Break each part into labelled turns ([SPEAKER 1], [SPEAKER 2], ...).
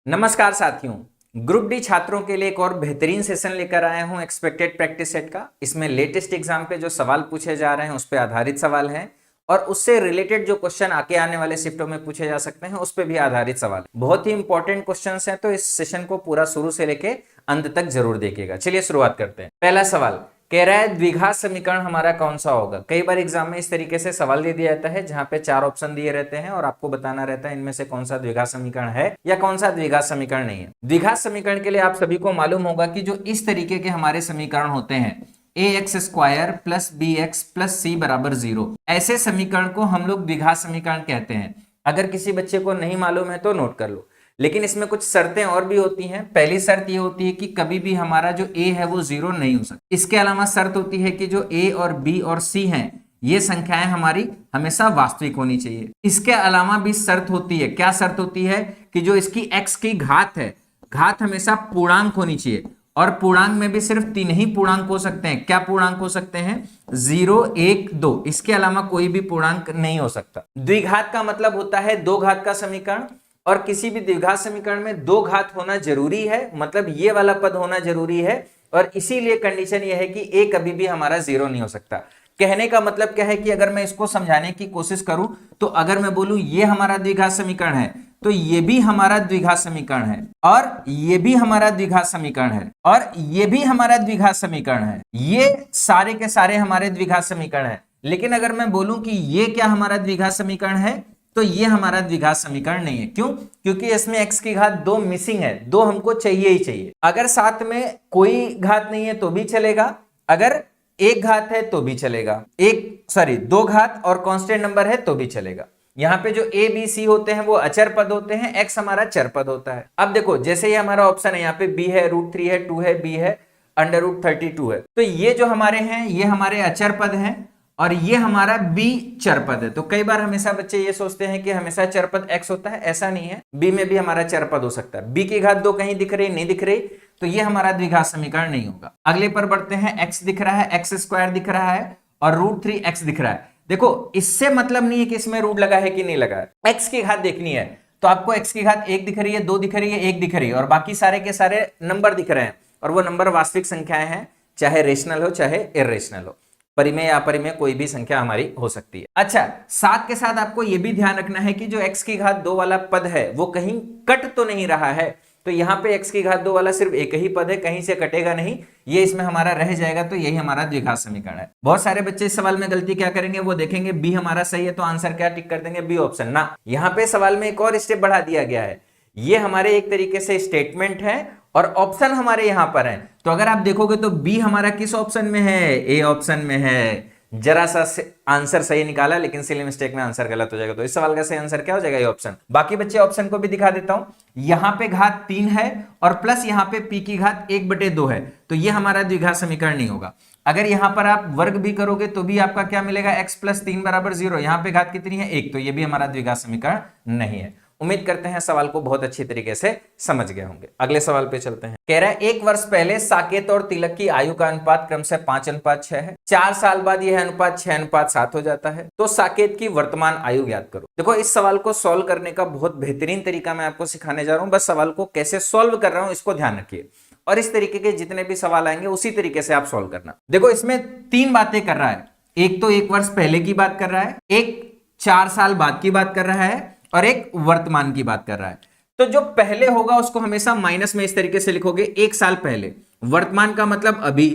[SPEAKER 1] नमस्कार साथियों, group D छात्रों के लिए एक और बेहतरीन सेशन लेकर आया हूं एक्सपेक्टेड प्रैक्टिस सेट का। इसमें लेटेस्ट एग्जाम पे जो सवाल पूछे जा रहे हैं उस पर आधारित सवाल हैं और उससे रिलेटेड जो क्वेश्चन आके आने वाले शिफ्टों में पूछे जा सकते हैं उस पर भी आधारित सवाल। बहुत ही इंपॉर्टेंट क्वेश्चंस हैं, तो इस सेशन को पूरा शुरू से लेके अंत तक जरूर देखिएगा। चलिए शुरुआत करते हैं। पहला सवाल कह रहा है द्विघात समीकरण हमारा कौन सा होगा। कई बार एग्जाम में इस तरीके से सवाल दे दिया जाता है जहां पे 4 ऑप्शन दिए रहते हैं और आपको बताना रहता है इनमें से कौन सा द्विघात समीकरण है या कौन सा द्विघात समीकरण नहीं है। द्विघात समीकरण के लिए आप सभी को मालूम होगा कि जो इस तरीके के हमारे समीकरण होते हैं ax square plus bx plus c बराबर 0, ऐसे समीकरण को हम लोग द्विघात समीकरण कहते हैं। अगर किसी बच्चे को नहीं मालूम है तो नोट कर लो, लेकिन इसमें कुछ शर्तें और भी होती हैं। पहली शर्त ये होती है कि कभी भी हमारा जो a है वो 0 नहीं हो सकता। इसके अलावा शर्त होती है कि जो a और b और c हैं ये संख्याएं हमारी हमेशा वास्तविक होनी चाहिए। इसके अलावा भी शर्त होती है, क्या शर्त होती है कि जो इसकी x की घात है, घात हमेशा पूर्णांक होनी चाहिए और पूर्णांक में भी सिर्फ 3 ही पूर्णांक हो सकते हैं। क्या पूर्णांक हो सकते हैं? 0, 1, 2, इसके अलावा कोई भी पूर्णांक नहीं हो सकता। द्विघात का मतलब होता है दो घात का समीकरण, और किसी भी द्विघात समीकरण में दो घात होना जरूरी है, मतलब ये वाला पद होना जरूरी है, और इसीलिए कंडीशन ये है कि a कभी भी हमारा 0 नहीं हो सकता। कहने का मतलब क्या है कि अगर मैं इसको समझाने की कोशिश करूं तो अगर मैं बोलूं ये हमारा द्विघात समीकरण है तो ये भी हमारा द्विघात समीकरण है और ये भी हमारा द्विघात समीकरण है और ये भी हमारा द्विघात समीकरण है, ये सारे के सारे हमारे द्विघात समीकरण है। लेकिन अगर मैं बोलूं कि ये क्या हमारा द्विघात समीकरण है तो ये हमारा द्विघात समीकरण नहीं है। क्यों? क्योंकि इसमें x की घात 2 मिसिंग है, 2 हमको चाहिए ही चाहिए। अगर साथ में कोई घात नहीं है तो भी चलेगा, अगर एक घात है तो भी चलेगा, दो घात और कांस्टेंट नंबर है तो भी चलेगा। यहाँ पे जो a b c होते हैं वो अचर पद होते हैं, x हमारा चर पद होता है। अब देखो जैसे ये हमारा ऑप्शन है, यहाँ पे b है, √3 है, 2 है, b है, √32 है, तो ये जो हमारे हैं ये हमारे अचर पद हैं और ये हमारा b चर पद है। तो कई बार हमेशा बच्चे ये सोचते हैं कि हमेशा चर पद x होता है, ऐसा नहीं है। b में भी हमारा चर पद हो सकता है। b की घात 2 कहीं दिख रही नहीं दिख रही तो ये हमारा द्विघात समीकरण नहीं होगा। अगले पर बढ़ते हैं। x दिख रहा है, x स्क्वायर दिख रहा है और √3x दिख रहा है। देखो इससे मतलब नहीं है कि इसमें रूट लगा है कि नहीं लगा है, x की घात देखनी है तो आपको x की घात 1 दिख रही है, 2 दिख रही है, 1 दिख रही है और बाकी सारे के सारे नंबर दिख रहे हैं और वो नंबर वास्तविक संख्याएं हैं, चाहे रेशनल हो चाहे इरेशनल हो। परिमेय या अपरिमेय कोई भी संख्या हमारी हो सकती है। अच्छा, साथ के साथ आपको यह भी ध्यान रखना है कि जो x की घात 2 वाला पद है वो कहीं कट तो नहीं रहा है। तो यहाँ पे x की घात 2 वाला सिर्फ एक ही पद है, कहीं से कटेगा नहीं, ये इसमें हमारा रह जाएगा। तो यही हमारा द्विघात समीकरण है। बहुत सारे बच्चे इस सवाल में गलती क्या करेंगे, वो देखेंगे b हमारा सही है तो आंसर क्या टिक कर देंगे, बी ऑप्शन ना। यहाँ पे सवाल में एक और स्टेप बढ़ा दिया गया है। ये हमारे एक तरीके से स्टेटमेंट है और ऑप्शन हमारे यहां पर हैं। तो अगर आप देखोगे तो बी हमारा किस ऑप्शन में है, ए ऑप्शन में है। जरा सा आंसर सही निकाला लेकिन सिली मिस्टेक में आंसर गलत हो जाएगा। तो इस सवाल का सही आंसर क्या हो जाएगा, ये ऑप्शन। बाकी बच्चे ऑप्शन को भी दिखा देता हूं। यहां पे घात 3 है और प्लस यहां पे p की घात 1/2 है, तो ये हमारा द्विघात समीकरण नहीं होगा। अगर यहां पर आप वर्ग भी करोगे तो भी आपका क्या मिलेगा, x + 3 = 0। यहां पे घात कितनी है, 1, तो ये भी हमारा द्विघात समीकरण नहीं है। उम्मीद करते हैं सवाल को बहुत अच्छी तरीके से समझ गए होंगे। अगले सवाल पे चलते हैं। कह रहा है 1 वर्ष पहले साकेत और तिलक की आयु का अनुपात क्रमशः 5:6 है। 4 साल बाद यह अनुपात 6:7 हो जाता है। तो साकेत की वर्तमान आयु ज्ञात करो। देखो इस सवाल को सॉल्व करने का बहुत बेहतरीन तरीका मैं आपको सिखाने जा रहा हूं। बस सवाल को कैसे सॉल्व कर रहा हूं इसको ध्यान रखिए और इस तरीके के जितने भी सवाल आएंगे उसी तरीके से आप सॉल्व करना। देखो इसमें 3 बातें कर रहा है। एक तो 1 वर्ष पहले की बात कर रहा है, एक 4 साल बाद की बात कर रहा है और एक वर्तमान की बात कर रहा है। तो जो पहले होगा उसको हमेशा माइनस में इस तरीके से लिखोगे, 1 साल पहले, वर्तमान का मतलब अभी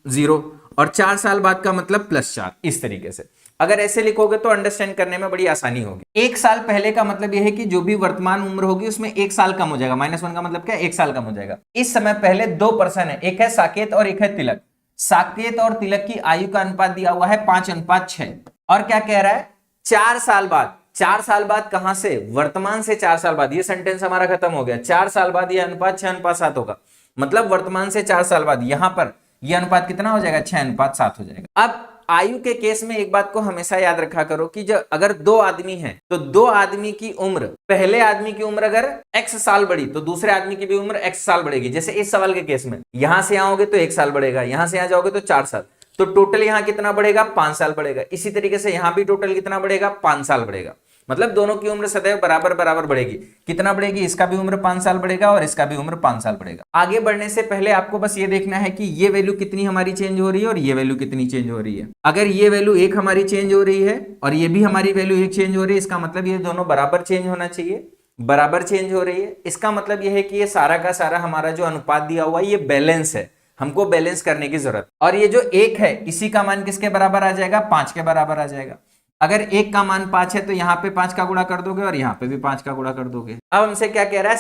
[SPEAKER 1] 0 और 4 साल बाद का मतलब +4, इस तरीके से अगर ऐसे लिखोगे तो अंडरस्टैंड करने में बड़ी आसानी होगी। 1 साल पहले का मतलब यह है कि जो भी वर्तमान उम्र होगी उसमें 1 साल कम हो जाएगा। -1 का मतलब क्या, 1 साल कम हो जाएगा। इस समय पहले 2 पर्सन है, एक है साकेत और एक है तिलक। साकेत और तिलक की आयु का अनुपात दिया हुआ है 5:6 और क्या कह रहा है, 4 साल बाद। 4 साल बाद कहां से, वर्तमान से 4 साल बाद। ये सेंटेंस हमारा खत्म हो गया। 4 साल बाद ये अनुपात 6:7 होगा, मतलब वर्तमान से 4 साल बाद यहां पर यह अनुपात कितना हो जाएगा, 6:7 हो जाएगा। अब आयु के केस में एक बात को हमेशा याद रखा करो कि जब अगर 2 आदमी हैं तो 2 आदमी की उम्र, पहले आदमी की उम्र अगर x साल बढ़ी तो दूसरे आदमी की भी उम्र x साल बढ़ेगी। जैसे इस सवाल के केस में यहां से आओगे तो 1 साल बढ़ेगा, यहां से यहां जाओगे तो 4 साल, तो टोटल यहां कितना बढ़ेगा, 5 साल बढ़ेगा। इसी तरीके से यहां भी टोटल कितना बढ़ेगा, 5 साल बढ़ेगा। मतलब दोनों की उम्र सदैव बराबर बराबर बढ़ेगी। कितना बढ़ेगी? इसका भी उम्र 5 साल बढ़ेगा और इसका भी उम्र 5 साल बढ़ेगा। आगे बढ़ने से पहले आपको बस ये देखना है कि ये वैल्यू कितनी हमारी चेंज हो रही है और ये वैल्यू कितनी चेंज हो रही है। अगर ये वैल्यू 1 हमारी चेंज हो रही है और ये भी हमारी वैल्यू 1 चेंज हो रही है, इसका मतलब ये दोनों बराबर चेंज होना चाहिए। बराबर चेंज हो रही है, इसका मतलब यह है कि ये सारा का सारा हमारा जो अनुपात दिया हुआ है ये बैलेंस है, हमको बैलेंस करने की जरूरत। और ये जो 1 है इसी का मान किसके बराबर आ जाएगा? 5 के बराबर आ जाएगा। अगर 1 का मान 5 है तो यहाँ पे 5 का गुणा कर दोगे और यहाँ पे भी 5 का गुणा कर दोगे। अब हमसे क्या कह रहा है?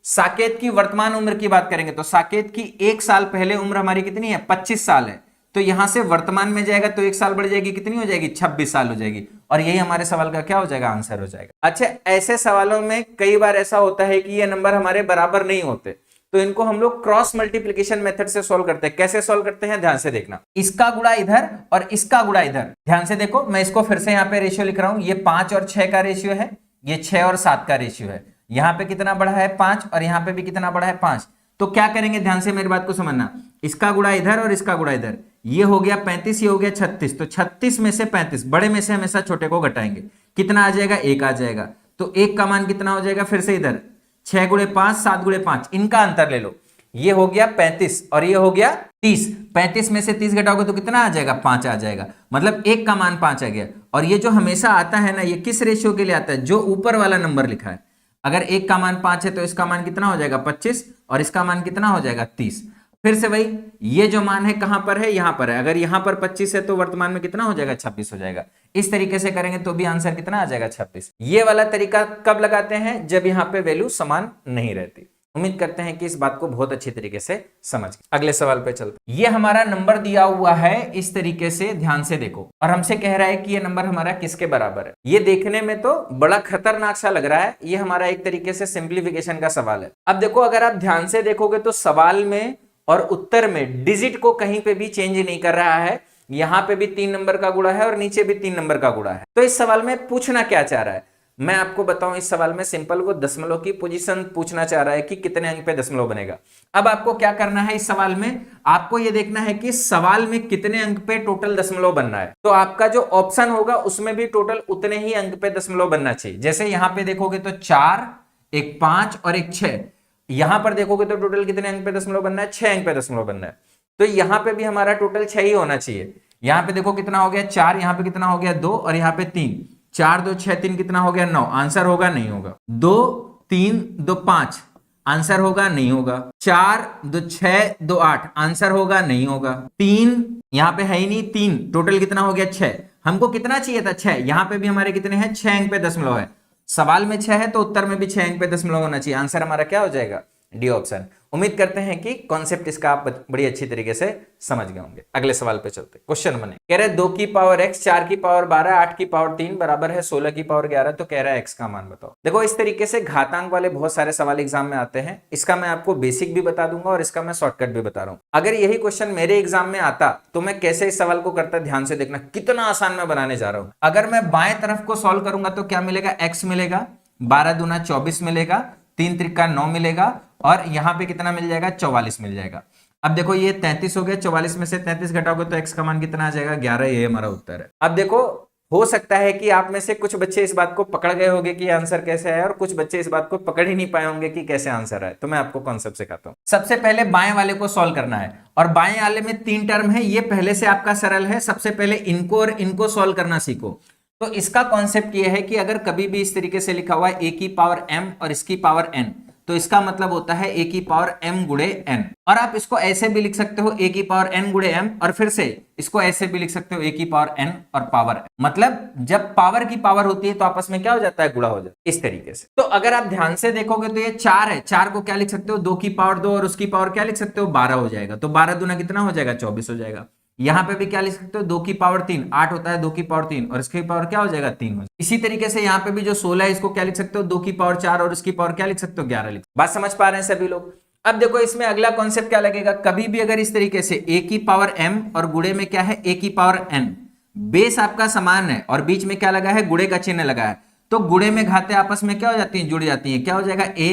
[SPEAKER 1] साकेत की वर्तमान उम्र की बात करेंगे तो साकेत की 1 साल पहले उम्र हमारी कितनी है? 25 साल है। तो यहां से वर्तमान में जाएगा तो 1 साल बढ़ जाएगी, कितनी हो जाएगी? 26 साल हो जाएगी। और यही हमारे सवाल का क्या हो जाएगा? आंसर हो जाएगा। अच्छा, ऐसे सवालों में कई बार ऐसा होता है कि ये नंबर हमारे बराबर नहीं होते, तो इनको हम लोग क्रॉस मल्टीप्लीकेशन मेथड से सॉल्व करते हैं। कैसे सॉल्व करते हैं? ध्यान से देखना। इसका गुणा इधर और इसका गुणा इधर। ध्यान से देखो, मैं इसको फिर से यहाँ पे रेशियो लिख रहा हूं। ये 5 और 6 का रेशियो है, ये 6 और 7 का रेशियो है। यहाँ पे कितना बढ़ा है? 5 और यहाँ पे भी कितना बढ़ा है? 5। तो क्या करेंगे? ध्यान से मेरी बात को समझना। इसका गुणा इधर और इसका गुणा इधर। ये हो गया 35, ये हो गया 36। तो 36 में से 35, बड़े में से हमेशा छोटे को घटाएंगे। कितना आ जाएगा? 1 आ जाएगा। तो 1 का मान कितना हो जाएगा? फिर से इधर 6 गुणे 5, 7 गुणे 5, इनका अंतर ले लो। ये हो गया 35 और ये हो गया 30। 35 में से 30 घटाओगे तो कितना आ जाएगा? 5 आ जाएगा। मतलब 1 का मान 5 आ गया। और ये जो हमेशा आता है ना, ये किस रेशियो के लिए आता है? जो ऊपर वाला नंबर लिखा है। अगर 1 का मान 5 है तो इसका मान कितना हो जाएगा? 25 और इसका मान कितना हो जाएगा? 30। फिर से वही, ये जो मान है कहां पर है? यहां पर है। अगर यहां पर 25 है तो वर्तमान में कितना हो जाएगा? 26 हो जाएगा। इस तरीके से करेंगे तो भी आंसर कितना आ जाएगा? 26। ये वाला तरीका कब लगाते हैं? जब यहां पे वैल्यू समान नहीं रहती। उम्मीद करते हैं कि इस बात को बहुत अच्छी तरीके से समझ गए। अगले सवाल पे चलते हैं। ये हमारा नंबर दिया हुआ है इस तरीके से, ध्यान से देखो, और हमसे कह रहा है कि ये नंबर हमारा किसके बराबर है। ये देखने में तो बड़ा खतरनाक सा लग रहा है। ये हमारा एक तरीके से सिंप्लीफिकेशन का सवाल है। अब देखो, अगर आप ध्यान से देखोगे तो सवाल में और उत्तर में डिजिट को कहीं पे भी चेंज नहीं कर रहा है। यहां पे भी 3 नंबर का गुणा है और नीचे भी 3 नंबर का गुणा है। तो इस सवाल में पूछना क्या चाह रहा है? मैं आपको बताऊं, इस सवाल में सिंपल वो दशमलव की पोजीशन पूछना चाह रहा है कि कितने अंक पे दशमलव बनेगा। अब आपको क्या करना है इस सवाल में? आपको ये देखना है कि सवाल में कितने अंक पे टोटल दशमलव बनना है। तो आपका जो ऑप्शन होगा उसमें भी टोटल उतने ही अंक पे दशमलव बनना चाहिए। जैसे यहां पे देखोगे तो 4, एक 5 और एक 6। यहां पर देखोगे तो टोटल कितने अंक पे दशमलव बनना है? 6 अंक पे दशमलव बनना है। तो यहां पे भी हमारा टोटल 6 ही होना चाहिए। यहां पे देखो कितना हो गया? 4, यहां पे कितना हो गया? 2 और यहां पे 3। 4 2 6 3 कितना हो गया? 9। आंसर होगा? नहीं होगा। 2 3 2 5 आंसर होगा? नहीं होगा। 4 2 6 2 8 आंसर होगा? नहीं होगा। 3 यहां पे है ही नहीं। 3 टोटल कितना हो गया? 6। हमको कितना चाहिए था? 6। यहां पे भी हमारे कितने हैं? 6 अंक पे दशमलव है। सवाल में 6 है तो उत्तर में भी 6 अंक पे दशमलव होना चाहिए। आंसर हमारा क्या हो जाएगा? D option. उम्मीद करते हैं कि कॉन्सेप्ट इसका आप बड़ी अच्छी तरीके से समझ गए होंगे। अगले सवाल पे चलते। क्वेश्चन बने, कह रहे 2 की पावर x, 4 की पावर 12, 8 की पावर 3 बराबर है 16 की पावर 11। तो कह रहा है x का मान बताओ। देखो, इस तरीके से घातांक वाले बहुत सारे सवाल एग्जाम में आते हैं। इसका मैं आपको बेसिक भी बता दूंगा और इसका मैं शॉर्टकट भी बता रहा हूं। अगर यही क्वेश्चन मेरे एग्जाम में आता तो मैं कैसे इस सवाल को करता, ध्यान से देखना कितना आसान मैं बनाने जा रहा हूं। अगर मैं बाएं तरफ को सॉल्व करूंगा तो क्या मिलेगा? x मिलेगा, 12 दूना 24 मिलेगा, 3 त्रिका 9 मिलेगा और यहां पे कितना मिल जाएगा? 44 मिल जाएगा। अब देखो, ये 33 हो गया। 44 में से 33 घटाओगे तो x का मान कितना आ जाएगा? 11। ये हमारा उत्तर है। अब देखो, हो सकता है कि आप में से कुछ बच्चे इस बात को पकड़ गए होंगे कि आंसर कैसे है और कुछ बच्चे इस बात को पकड़ ही नहीं पाए होंगे कि कैसे आंसर है। तो मैं आपको कॉन्सेप्ट सिखाता हूं। सबसे पहले बाएं वाले को सॉल्व करना है और बाएं वाले में 3 टर्म है। ये पहले से आपका सरल है। सबसे पहले इनको और इनको सॉल्व करना सीखो। तो इसका कॉन्सेप्ट ये है कि अगर कभी भी इस तरीके से लिखा हुआ है a की पावर m और इसकी पावर n, तो इसका मतलब होता है a की पावर m गुणे n। और आप इसको ऐसे भी लिख सकते हो a की पावर n गुणे m, और फिर से इसको ऐसे भी लिख सकते हो a की पावर n और पावर m। मतलब जब पावर की पावर होती है तो आपस में क्या हो जाता है? गुणा हो जाता है। इस तरीके से। तो अगर आप ध्यान से देखोगे तो ये 4 है। 4 को क्या लिख सकते हो? 2 की पावर 2 और उसकी पावर क्या लिख सकते हो? 12 हो जाएगा। तो 12 दूना कितना हो जाएगा? 24 हो जाएगा। यहां पे भी क्या लिख सकते हो? 2 की पावर 3, 8 होता है 2 की पावर 3 और इसकी पावर क्या हो जाएगा? 3 हो जाएगा। इसी तरीके से यहां पे भी जो 16 है इसको क्या लिख सकते हो? 2 की पावर 4 और इसकी पावर क्या लिख सकते हो? 11 लिख। बात समझ पा रहे हैं सभी लोग? अब देखो, इसमें अगला कॉन्सेप्ट क्या लगेगा? कभी भी अगर इस तरीके से a की पावर m और गुणे में क्या है? a की पावर n, बेस आपका समान है और बीच में क्या लगा है? गुणे का चिन्ह लगा है। तो गुणे में घाते आपस में क्या हो जाती है? जुड़ जाती है। क्या हो जाएगा? a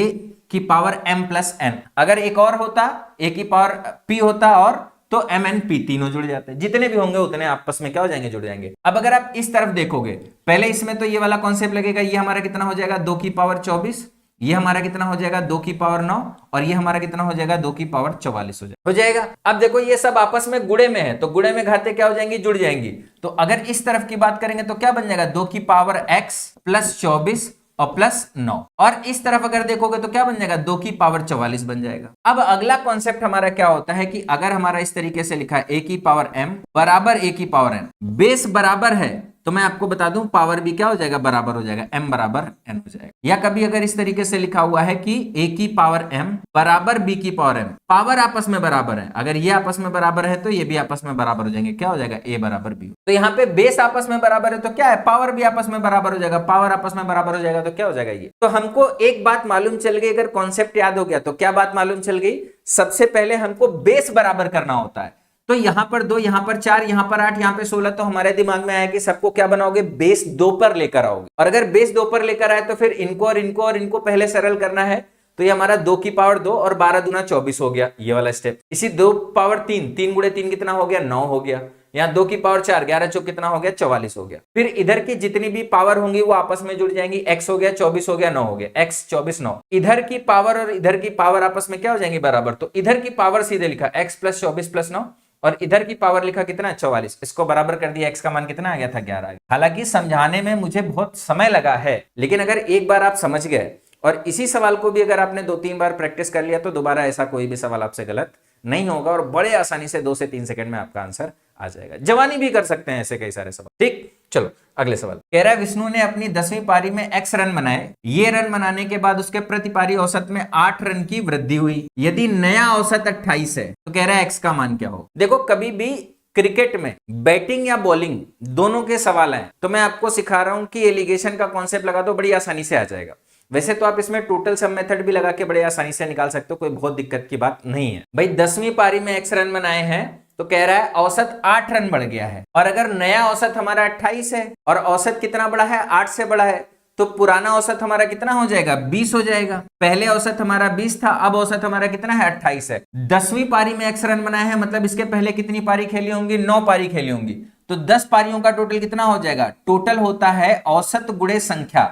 [SPEAKER 1] की पावर m प्लस n। अगर एक और होता, a की पावर p होता और तो MNP तीनों जुड़ जाते हैं, जितने भी होंगे उतने आपस में क्या हो जाएंगे, जुड़ जाएंगे। अब अगर आप इस तरफ देखोगे, पहले इसमें तो ये वाला कॉन्सेप्ट लगेगा, ये हमारा कितना हो जाएगा 2 की पावर 24, ये हमारा कितना हो जाएगा 2 की पावर 9, और ये हमारा कितना हो जाएगा 2 की पावर 44 हो जाएगा। अब देखो ये सब आपस में गुणे में है, तो गुणे में घाते क्या हो जाएंगी, जुड़ जाएंगी। तो अगर इस तरफ की बात करेंगे तो क्या बन जाएगा 2 की पावर x प्लस 24 और प्लस 9, और इस तरफ अगर देखोगे तो क्या बन जाएगा 2 की पावर 44 बन जाएगा। अब अगला कॉन्सेप्ट हमारा क्या होता है कि अगर हमारा इस तरीके से लिखा है a की पावर m बराबर a की पावर n, बेस बराबर है तो मैं आपको बता दूं पावर भी क्या हो जाएगा, बराबर हो जाएगा, m बराबर n हो जाएगा। या कभी अगर इस तरीके से लिखा हुआ है कि a की पावर m बराबर b की पावर m, पावर आपस में बराबर है, अगर ये आपस में बराबर है तो ये भी आपस में बराबर हो जाएंगे, क्या हो जाएगा a बराबर b। तो यहाँ पे बेस आपस में बराबर है तो क्या है, पावर भी आपस में बराबर हो जाएगा, पावर आपस में बराबर हो जाएगा तो क्या हो जाएगा ये। तो हमको एक बात मालूम चल गई, अगर कॉन्सेप्ट याद हो गया तो क्या बात मालूम चल गई, सबसे पहले हमको बेस बराबर करना होता है। तो यहां पर 2, यहां पर 4, यहां पर 8, यहां पे 16, तो हमारे दिमाग में आया कि सबको क्या बनाओगे, बेस 2 पर लेकर आओगे। और अगर बेस 2 पर लेकर आए तो फिर इनको और इनको और इनको पहले सरल करना है, तो ये हमारा 2 की पावर 2 और 12 दूना 24 हो गया, ये वाला स्टेप। इसी 2 पावर 3, 3 गुणे 3 कितना हो गया, 9 हो गया। यहाँ 2 की पावर 4, 11 चौक कितना हो गया, 44 हो गया। फिर इधर की जितनी भी पावर होंगी वो आपस में जुड़ जाएंगी, x हो गया 24 हो गया 9 हो गया, x 24 9। इधर की पावर और इधर की पावर आपस में क्या हो जाएंगी, बराबर। तो इधर की पावर सीधे लिखा x प्लस 24 प्लस 9, और इधर की पावर लिखा कितना 44, इसको बराबर कर दिया, x का मान कितना आ गया था 11। हालांकि समझाने में मुझे बहुत समय लगा है, लेकिन अगर एक बार आप समझ गए और इसी सवाल को भी अगर आपने 2-3 बार प्रैक्टिस कर लिया तो दोबारा ऐसा कोई भी सवाल आपसे गलत नहीं होगा और बड़े आसानी से 2 से 3 सेकंड में आपका आंसर आ जाएगा। जवानी भी कर सकते हैं ऐसे कई सारे सवाल। ठीक, चलो अगले सवाल। कह रहा है विष्णु ने अपनी 10वीं पारी में x रन बनाए, ये रन बनाने के बाद उसके प्रति पारी औसत में 8 रन की वृद्धि हुई, यदि नया औसत 28 है तो कह रहा है x का मान क्या हो। देखो कभी भी क्रिकेट में बैटिंग या बॉलिंग दोनों के सवाल हैं तो मैं आपको सिखा रहा हूं कि एलिगेशन का कॉन्सेप्ट लगा दो, बड़ी आसानी से आ जाएगा। वैसे तो आप इसमें टोटल सम मेथड भी लगा के बड़े आसानी से निकाल सकते हो, कोई बहुत दिक्कत की बात नहीं है। भाई 10वीं पारी में x रन बनाए हैं तो कह रहा है औसत 8 रन बढ़ गया है, और अगर नया औसत हमारा 28 है और औसत कितना बड़ा है, 8 से बड़ा है, तो पुराना औसत हमारा कितना हो जाएगा, 20 हो जाएगा। पहले औसत हमारा 20 था, अब औसत हमारा कितना है, 28 है। 10वीं पारी में x रन बनाए हैं मतलब इसके पहले कितनी पारी खेली होंगी, 9 पारी खेली होंगी, तो 10 पारियों का टोटल कितना हो जाएगा, टोटल होता है औसत गुणे संख्या,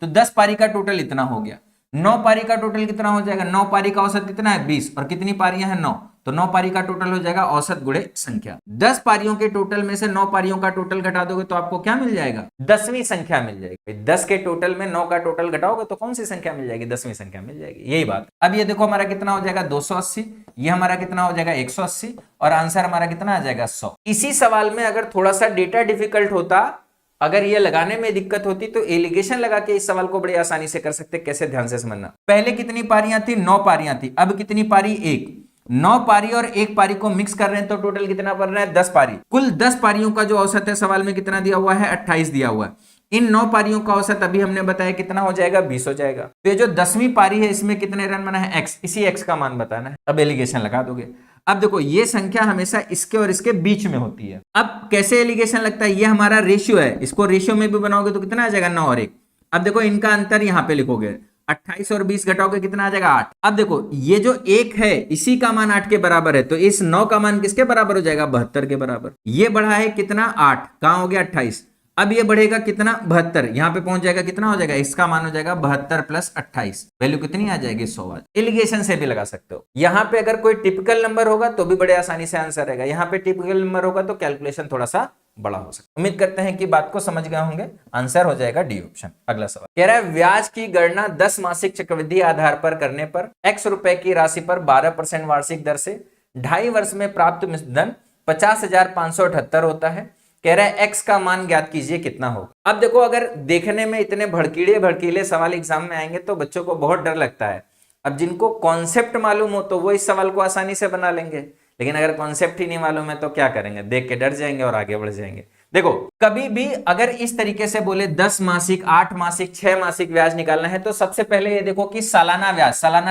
[SPEAKER 1] तो 10 पारी का टोटल इतना हो गया। 9 पारी का टोटल कितना हो जाएगा, 9 पारी का औसत कितना है 20, और कितनी पारियां हैं 9, तो 9 पारी का टोटल हो जाएगा औसत गुणे संख्या। 10 पारियों के टोटल में से 9 पारियों का टोटल घटा दोगे तो आपको क्या मिल जाएगा, 10वीं संख्या मिल जाएगी। 10 के टोटल में 9 का टोटल घटाओगे तो कौन सी संख्या मिल जाएगी, 10वीं संख्या मिल जाएगी, यही बात। अब ये देखो हमारा कितना हो जाएगा 280, ये हमारा कितना हो जाएगा 180, और आंसर हमारा कितना आ जाएगा 100। इसी सवाल में अगर थोड़ा सा डेटा डिफिकल्ट होता, अगर ये लगाने में दिक्कत होती तो एलिगेशन लगा के इस सवाल को बड़ी आसानी से कर सकते। कैसे, ध्यान से समझना। पहले कितनी पारियां थी, 9 पारियां थी, अब कितनी पारी, 1। 9 पारी और 1 पारी को मिक्स कर रहे हैं तो टोटल कितना बन रहा है, 10 पारी। कुल 10 पारियों का जो औसत है सवाल में कितना दिया हुआ है, 28 दिया हुआ है। इन 9 पारियों का औसत अभी हमने बताया कितना हो जाएगा, 20 हो जाएगा। तो ये जो 10वीं पारी है इसमें कितने रन बना है, x, इसी x का मान बताना है। अब एलिगेशन लगा दोगे। अब देखो ये संख्या हमेशा इसके और इसके बीच में होती है। अब कैसे एलिगेशन लगता है, ये हमारा रेशियो है, इसको रेशियो में भी बनाओगे तो कितना आ जाएगा, 9 और 1। अब देखो इनका अंतर यहाँ पे लिखोगे, 28 और 20 घटाओगे कितना आ जाएगा, 8। अब देखो ये जो 1 है इसी का मान 8 के बराबर है, तो इस 9 का मान किसके बराबर हो जाएगा, 72 के बराबर। ये बढ़ा है कितना, 8, कहां हो गया 28। अब ये बढ़ेगा कितना, 72, यहां पे पहुंच जाएगा कितना हो जाएगा, इसका मान हो जाएगा 72 प्लस 28, वैल्यू कितनी आ जाएगी, 100। एलिगेशन से भी लगा सकते हो। यहां पे अगर कोई टिपिकल नंबर होगा तो भी बड़े आसानी से आंसर रहेगा, यहां पे टिपिकल नंबर होगा तो कैलकुलेशन थोड़ा सा बड़ा हो सकता है। उम्मीद करते हैं कि बात को समझ गए होंगे। आंसर हो जाएगा डी ऑप्शन। अगला सवाल कह रहा है ब्याज की गणना 10 मासिक चक्रवृद्धि आधार पर करने पर x रुपए की राशि पर 12% वार्षिक दर से 2.5 वर्ष में प्राप्त धन 50,578 होता है। कह रहा है x का मान ज्ञात कीजिए कितना होगा। अब देखो अगर देखने में इतने भड़कीले सवाल एग्जाम में आएंगे तो बच्चों को बहुत डर लगता है। अब जिनको कॉन्सेप्ट मालूम हो तो वो इस सवाल को आसानी से बना लेंगे, लेकिन अगर कॉन्सेप्ट ही नहीं मालूम है तो क्या करेंगे, देख के डर जाएंगे और आगे बढ़ जाएंगे। देखो कभी भी अगर इस तरीके से बोले 10 मासिक, 8 मासिक, 6 मासिक ब्याज निकालना है तो सबसे पहले ये देखो कि सालाना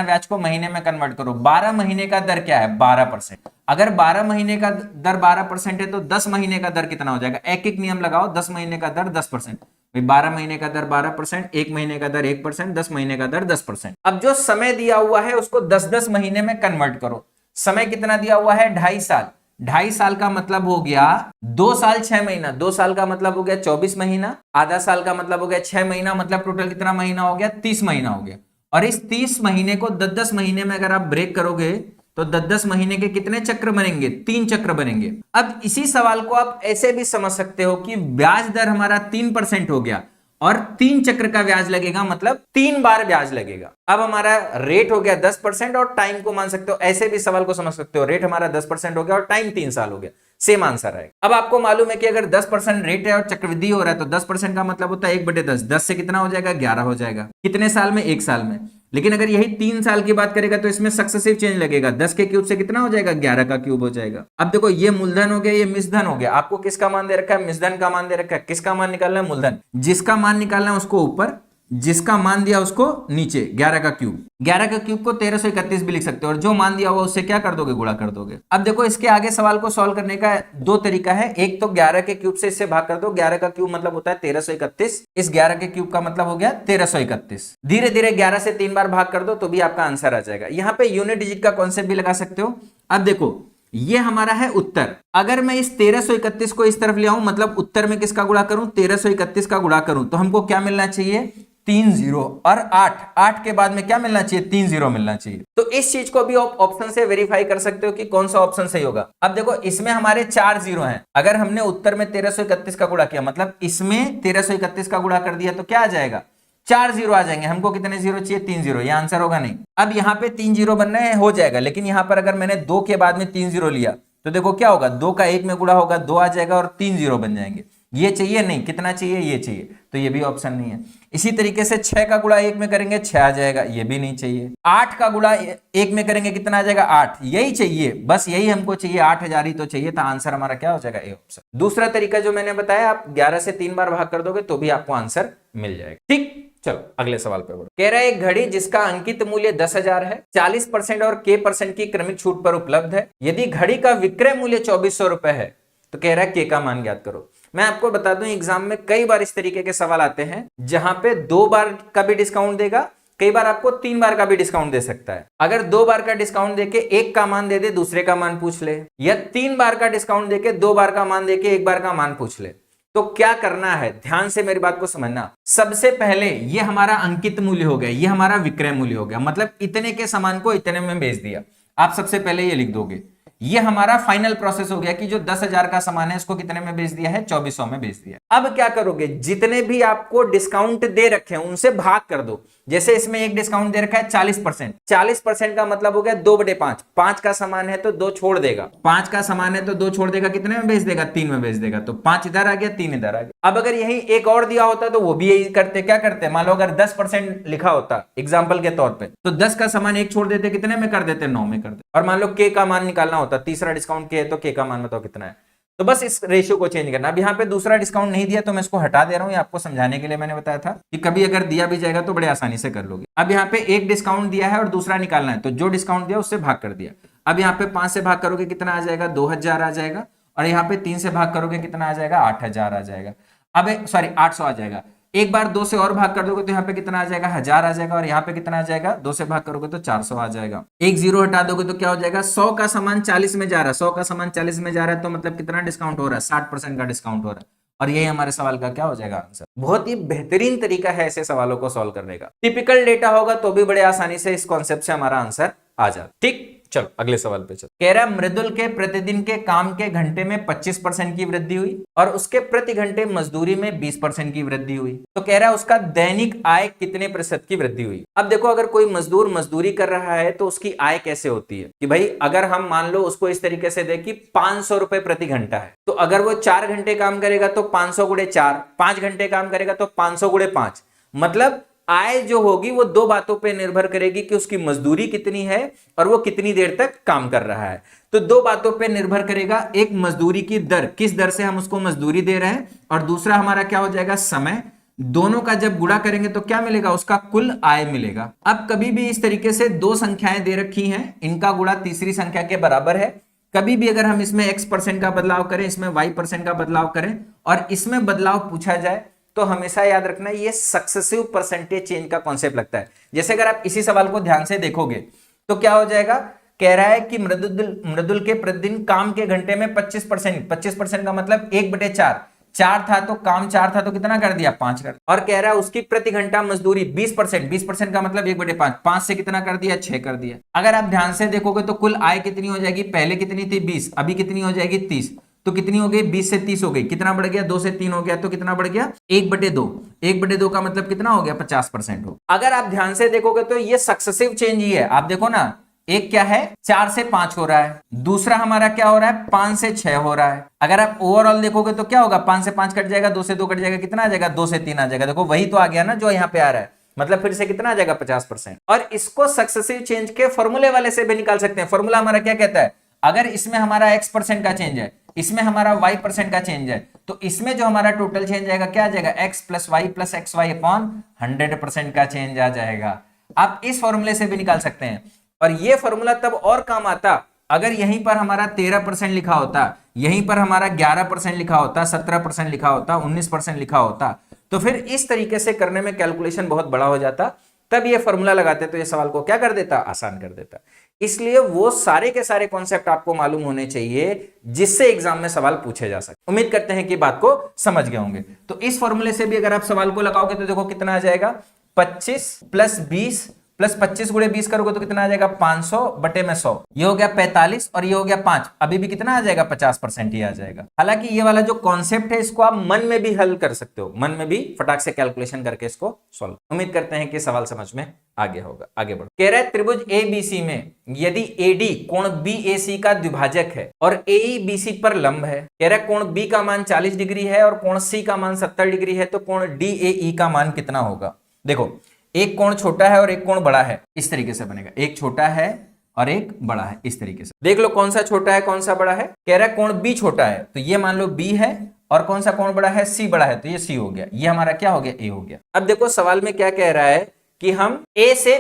[SPEAKER 1] ब्याज को महीने में कन्वर्ट करो। 12 महीने का दर क्या है, 12%। अगर 12 महीने का दर 12% है तो 10 महीने का दर कितना हो जाएगा, एक एक नियम लगाओ। 10 महीने का दर 10%, 12 महीने का दर 12%, 1 महीने का दर 1%, 10 महीने का दर 10%। अब जो समय दिया हुआ है उसको 10-10 महीने में कन्वर्ट करो। समय कितना दिया हुआ है, 2.5 साल, 2.5 साल का मतलब हो गया 2 साल 6 महीना, 2 साल का मतलब हो गया 24 महीना, आधा साल का मतलब हो गया 6 महीना, मतलब टोटल कितना महीना हो गया? 30 महीना हो गया। और इस 30 महीने को 10-10 महीने में अगर आप ब्रेक करोगे तो 10-10 महीने के कितने चक्र बनेंगे? 3 चक्र बनेंगे। अब इसी सवाल को आप ऐसे भी समझ सकते हो कि ब्याज दर हमारा 3% हो गया और 3 चक्र का ब्याज लगेगा, मतलब 3 बार ब्याज लगेगा। अब हमारा रेट हो गया 10% और टाइम को मान सकते हो, ऐसे भी सवाल को समझ सकते हो, रेट हमारा 10% हो गया और टाइम 3 साल हो गया, सेम आंसर आएगा। अब आपको मालूम है कि अगर 10% रेट है और चक्रवृद्धि हो रहा है तो 10% का मतलब होता है 1/10, 10 से कितना हो जाएगा? 11 हो जाएगा। कितने साल में? 1 साल में। लेकिन अगर यही 3 साल की बात करेगा तो इसमें सक्सेसिव चेंज लगेगा, 10 के क्यूब से कितना हो जाएगा? 11 का क्यूब हो जाएगा। अब देखो ये मूलधन हो गया, ये मिश्रधन हो गया। आपको किसका मान दे रखा है? मिश्रधन का मान दे रखा है। किसका मान निकालना है? मूलधन। जिसका मान निकालना है उसको ऊपर, जिसका मान दिया उसको नीचे। 11 का क्यूब, 11 का क्यूब को 1331 भी लिख सकते हो, और जो मान दिया हुआ उससे क्या कर दोगे? गुणा कर दोगे। अब देखो इसके आगे सवाल को सॉल्व करने का 2 तरीका है। एक तो 11 के क्यूब से इससे भाग कर दो, 11 का क्यूब मतलब होता है 1331, इस 11 के क्यूब का मतलब हो गया 1331। धीरे धीरे 11 से 3 बार भाग कर दो तो भी आपका आंसर आ जाएगा। यहां पे यूनिट डिजिट का कॉन्सेप्ट भी लगा सकते हो। अब देखो ये हमारा है उत्तर, अगर मैं इस 1331 को इस तरफ ले आऊं, मतलब उत्तर में किसका गुणा करूं? 1331 का गुणा करूं, तो हमको क्या मिलना चाहिए? 3 जीरो, और 8 के बाद में क्या मिलना चाहिए? 3 जीरो मिलना चाहिए। तो इस चीज को भी आप ऑप्शन से वेरीफाई कर सकते हो कि कौन सा ऑप्शन सही होगा। अब देखो इसमें हमारे 4 जीरो हैं, अगर हमने उत्तर में 1331 का गुणा किया, मतलब इसमें 1331 का गुणा कर दिया तो क्या आ जाएगा? 4 जीरो आ जाएंगे। हमको कितने जीरो चाहिए? 3 जीरो। ये आंसर होगा नहीं। अब यहाँ पे 3 जीरो बनना है, हो जाएगा, लेकिन यहाँ पर अगर मैंने 2 के बाद में 3 जीरो लिया तो देखो क्या होगा? 2 का 1 में गुणा होगा, 2 आ जाएगा और 3 जीरो बन जाएंगे। ये चाहिए नहीं, कितना चाहिए? ये चाहिए, तो ये भी ऑप्शन नहीं है। इसी तरीके से 6 का गुणा 1 में करेंगे 6 आ जाएगा, ये भी नहीं चाहिए। 8 का गुणा 1 में करेंगे कितना आ जाएगा? 8, यही चाहिए, बस यही हमको चाहिए, 8000 ही तो चाहिए था। आंसर हमारा क्या हो जाएगा? A option. दूसरा तरीका जो मैंने बताया, आप 11 से 3 बार भाग कर दोगे तो भी आपको आंसर मिल जाएगा। ठीक, चलो अगले सवाल पे बढ़ो। कह रहा है एक घड़ी जिसका अंकित मूल्य 10,000 है, 40% और k% की क्रमिक छूट पर उपलब्ध है। यदि घड़ी का विक्रय मूल्य 2400 रुपए है तो कह रहा है k का मान ज्ञात करो। मैं आपको बता दूं एग्जाम में कई बार इस तरीके के सवाल आते हैं जहां पे 2 बार का भी डिस्काउंट देगा, कई बार आपको 3 बार का भी डिस्काउंट दे सकता है। अगर 2 बार का डिस्काउंट देके 1 का मान दे दे, दूसरे का मान पूछ ले, या 3 बार का डिस्काउंट देके 2 बार का मान देके 1 बार का मान पूछ ले, तो क्या करना है? ध्यान से मेरी बात को समझना। सबसे पहले ये हमारा अंकित मूल्य हो गया, ये हमारा विक्रय मूल्य हो गया, मतलब इतने के सामान को इतने में बेच दिया। आप सबसे पहले ये लिख दोगे। ये हमारा फाइनल प्रोसेस हो गया कि जो 10,000 का सामान है उसको कितने में बेच दिया है? 2400 में बेच दिया। अब क्या करोगे? जितने भी आपको डिस्काउंट दे रखे हैं उनसे भाग कर दो। जैसे इसमें एक डिस्काउंट दे रखा है 40%, 40% का मतलब हो गया 2/5। 5 का सामान है तो 2 छोड़ देगा, 5 का सामान है तो 2 छोड़ देगा, कितने में बेच देगा? 3 में बेच देगा। तो 5 इधर आ गया, 3 इधर आ गया। अब अगर यही एक और दिया होता तो वो भी यही करते। क्या करते? मान लो अगर 10% लिखा होता एग्जाम्पल के तौर पर, तो 10 का सामान एक छोड़ देते, कितने में कर देते? 9 में कर देते। और मान लो के का मान निकालना होता, तीसरा डिस्काउंट के है तो के का मान बताओ कितना है। तो बस इस रेशियो को चेंज करना। अब यहाँ पे दूसरा डिस्काउंट नहीं दिया तो मैं इसको हटा दे रहा हूँ, ये आपको समझाने के लिए मैंने बताया था कि कभी अगर दिया भी जाएगा तो बड़े आसानी से कर लोगे। अब यहाँ पे एक डिस्काउंट दिया है और दूसरा निकालना है, तो जो डिस्काउंट दिया उससे भाग कर दिया। अब यहाँ पे 5 से भाग करोगे कितना आ जाएगा? 2000 आ जाएगा। और यहाँ पे 3 से भाग करोगे कितना आ जाएगा? 8000 आ जाएगा। अब सॉरी 800 आ जाएगा। एक बार 2 से और भाग कर दोगे तो यहाँ पे कितना आ जाएगा? 1000 आ जाएगा। और यहाँ पे कितना आ जाएगा? 2 से भाग करोगे तो 400 आ जाएगा। एक जीरो हटा दोगे तो क्या हो जाएगा? 100 का सामान 40 में जा रहा है, 100 का सामान 40 में जा रहा है, तो मतलब कितना डिस्काउंट हो रहा है? 60% का डिस्काउंट हो रहा है। और यही हमारे सवाल का क्या हो जाएगा? आंसर। बहुत ही बेहतरीन तरीका है ऐसे सवालों को सॉल्व करने का। टिपिकल डेटा होगा तो भी बड़े आसानी से इस कॉन्सेप्ट से हमारा आंसर आ जाए। ठीक, चलो अगले सवाल पे चलो। कह रहा है मृदुल के प्रतिदिन के काम के घंटे में 25% की वृद्धि हुई और उसके प्रति घंटे मजदूरी में 20% की वृद्धि हुई। तो कह रहा है उसका दैनिक आय कितने प्रतिशत की वृद्धि हुई। अब देखो अगर कोई मजदूर मजदूरी कर रहा है तो उसकी आय कैसे होती है कि भाई अगर हम मान लो उसको इस तरीके से दे कि 500 रुपए प्रति घंटा है, तो अगर वो 4 घंटे काम करेगा तो 500 गुणे 4, 5 घंटे काम करेगा तो 500 गुणे 5, मतलब आय जो होगी वो 2 बातों पे निर्भर करेगी कि उसकी मजदूरी कितनी है और वो कितनी देर तक काम कर रहा है। तो 2 बातों पे निर्भर करेगा, एक मजदूरी की दर, किस दर से हम उसको मजदूरी दे रहे हैं, और दूसरा हमारा क्या हो जाएगा? समय। दोनों का जब गुणा करेंगे तो क्या मिलेगा? उसका कुल आय मिलेगा। अब कभी भी इस तरीके से 2 संख्याएं दे रखी हैं, इनका गुणा तीसरी संख्या के बराबर है। कभी भी अगर हम इसमें x% का बदलाव करें, इसमें y% का बदलाव करें और इसमें बदलाव पूछा जाए तो हमेशा याद रखना ये सक्सेसिव परसेंटेज चेंज का कॉन्सेप्ट लगता है। जैसे अगर आप इसी सवाल को ध्यान से देखोगे तो क्या हो जाएगा? कह रहा है कि मृदुल मृदुल के प्रतिदिन काम के घंटे में 25%, 25% का मतलब 1/4, 4 था तो काम 4 था तो कितना कर दिया, 5 कर दिया। और कह रहा है उसकी प्रति घंटा मजदूरी 20%, 20% का मतलब 1/5, 5 से कितना कर दिया, 6 कर दिया। अगर आप ध्यान से देखोगे तो कुल आय कितनी हो जाएगी, पहले कितनी थी 20, अभी कितनी हो जाएगी 30, तो कितनी हो गई 20 से 30 हो गई, कितना बढ़ गया 2 से 3 हो गया, तो कितना बढ़ गया 1/2, 1/2 का मतलब कितना हो गया 50% हो। अगर आप ध्यान से देखोगे तो ये सक्सेसिव चेंज ही है। आप देखो ना, एक क्या है 4 से 5 हो रहा है, दूसरा हमारा क्या हो रहा है 5 से 6 हो रहा है। अगर आप ओवरऑल देखोगे तो क्या होगा, 5 से 5 कट जाएगा, 2 से 2 कट जाएगा, कितना आ जाएगा 2 से 3 आ जाएगा। देखो वही तो आ गया ना जो यहाँ पे आ रहा है, मतलब फिर से कितना आ जाएगा 50%। और इसको सक्सेसिव चेंज के फॉर्मूले वाले से भी निकाल सकते हैं। फॉर्मूला हमारा क्या कहता है, अगर इसमें हमारा x% का चेंज है, इसमें हमारा y% का चेंज है, तो इसमें जो हमारा टोटल चेंज आएगा क्या आ जाएगा, x plus Y plus X Y upon 100% का चेंज आ जाएगा। आप इस फॉर्मूले से भी निकाल सकते हैं। और ये फॉर्मूला तब और काम आता अगर यहीं पर हमारा 13% लिखा होता, यहीं पर हमारा 11% लिखा होता, 17% लिखा होता, 19% लिखा होता, तो फिर इस तरीके से करने में कैलकुलेशन बहुत बड़ा हो जाता। तब ये फॉर्मूला लगाते तो ये सवाल को क्या कर देता, आसान कर देता। इसलिए वो सारे के सारे कॉन्सेप्ट आपको मालूम होने चाहिए जिससे एग्जाम में सवाल पूछे जा सके। उम्मीद करते हैं कि बात को समझ गए होंगे। तो इस फॉर्मूले से भी अगर आप सवाल को लगाओगे तो देखो कितना आ जाएगा, 25 प्लस 20 प्लस 25 गुणे 20 करोगे तो कितना आ जाएगा 500 बटे में 100, ये हो गया 45 और ये हो गया 5, अभी भी कितना आ जाएगा 50% ही आ जाएगा। हालांकि ये वाला जो कॉन्सेप्ट है इसको आप मन में भी हल कर सकते हो, मन में भी फटाक से कैलकुलेशन करके इसको सॉल्व। उम्मीद करते हैं कि सवाल समझ में आ गया होगा। आगे बढ़ो। कह रहा है त्रिभुज ABC में यदि AD कोण BAC का द्विभाजक है और AE BC पर लंब है, कह रहा है कोण B का मान 40 डिग्री है और कोण C का मान 70 डिग्री है, तो कोण DAE का मान कितना होगा। देखो एक कोण छोटा है और एक कोण बड़ा है, इस तरीके से बनेगा, एक छोटा है और एक बड़ा है, इस तरीके से देख लो कौन सा छोटा है कौन सा बड़ा है। कह रहा है कोण B छोटा है तो ये मान लो B है, और कौन सा कोण बड़ा है, C बड़ा है तो ये C हो गया, ये हमारा क्या हो गया, A हो गया। अब देखो सवाल में क्या कह रहा है कि हम A से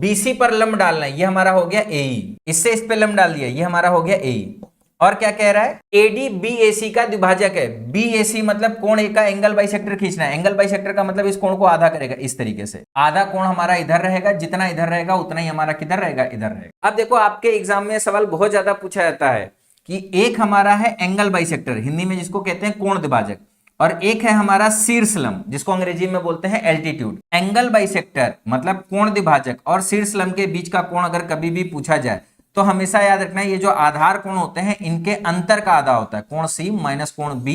[SPEAKER 1] BC पर लंब डालना है, ये हमारा हो गया AE, इससे इस पे लंब डाल दिया, ये हमारा हो गया AE। और क्या कह रहा है, AD BAC का द्विभाजक है, BAC मतलब कोण A का एंगल बाइसेक्टर खींचना है, एंगल बाइसेक्टर का मतलब इस कोण को आधा करेगा, इस तरीके से आधा कोण हमारा इधर रहेगा, जितना इधर रहेगा उतना ही हमारा किधर रहेगा, इधर रहेगा। अब देखो आपके एग्जाम में सवाल बहुत ज्यादा पूछा जाता है कि एक हमारा है एंगल बाइसेक्टर, हिंदी में जिसको कहते हैं कोण द्विभाजक, और एक है हमारा शीर्षलंब जिसको अंग्रेजी में बोलते हैं एल्टीट्यूड। एंगल बाइसेक्टर मतलब कोण द्विभाजक और शीर्षलंब के बीच का कोण अगर कभी भी पूछा जाए तो हमेशा याद रखना है ये जो आधार कोण होते हैं इनके अंतर का आधा होता है, कोण C माइनस कोण B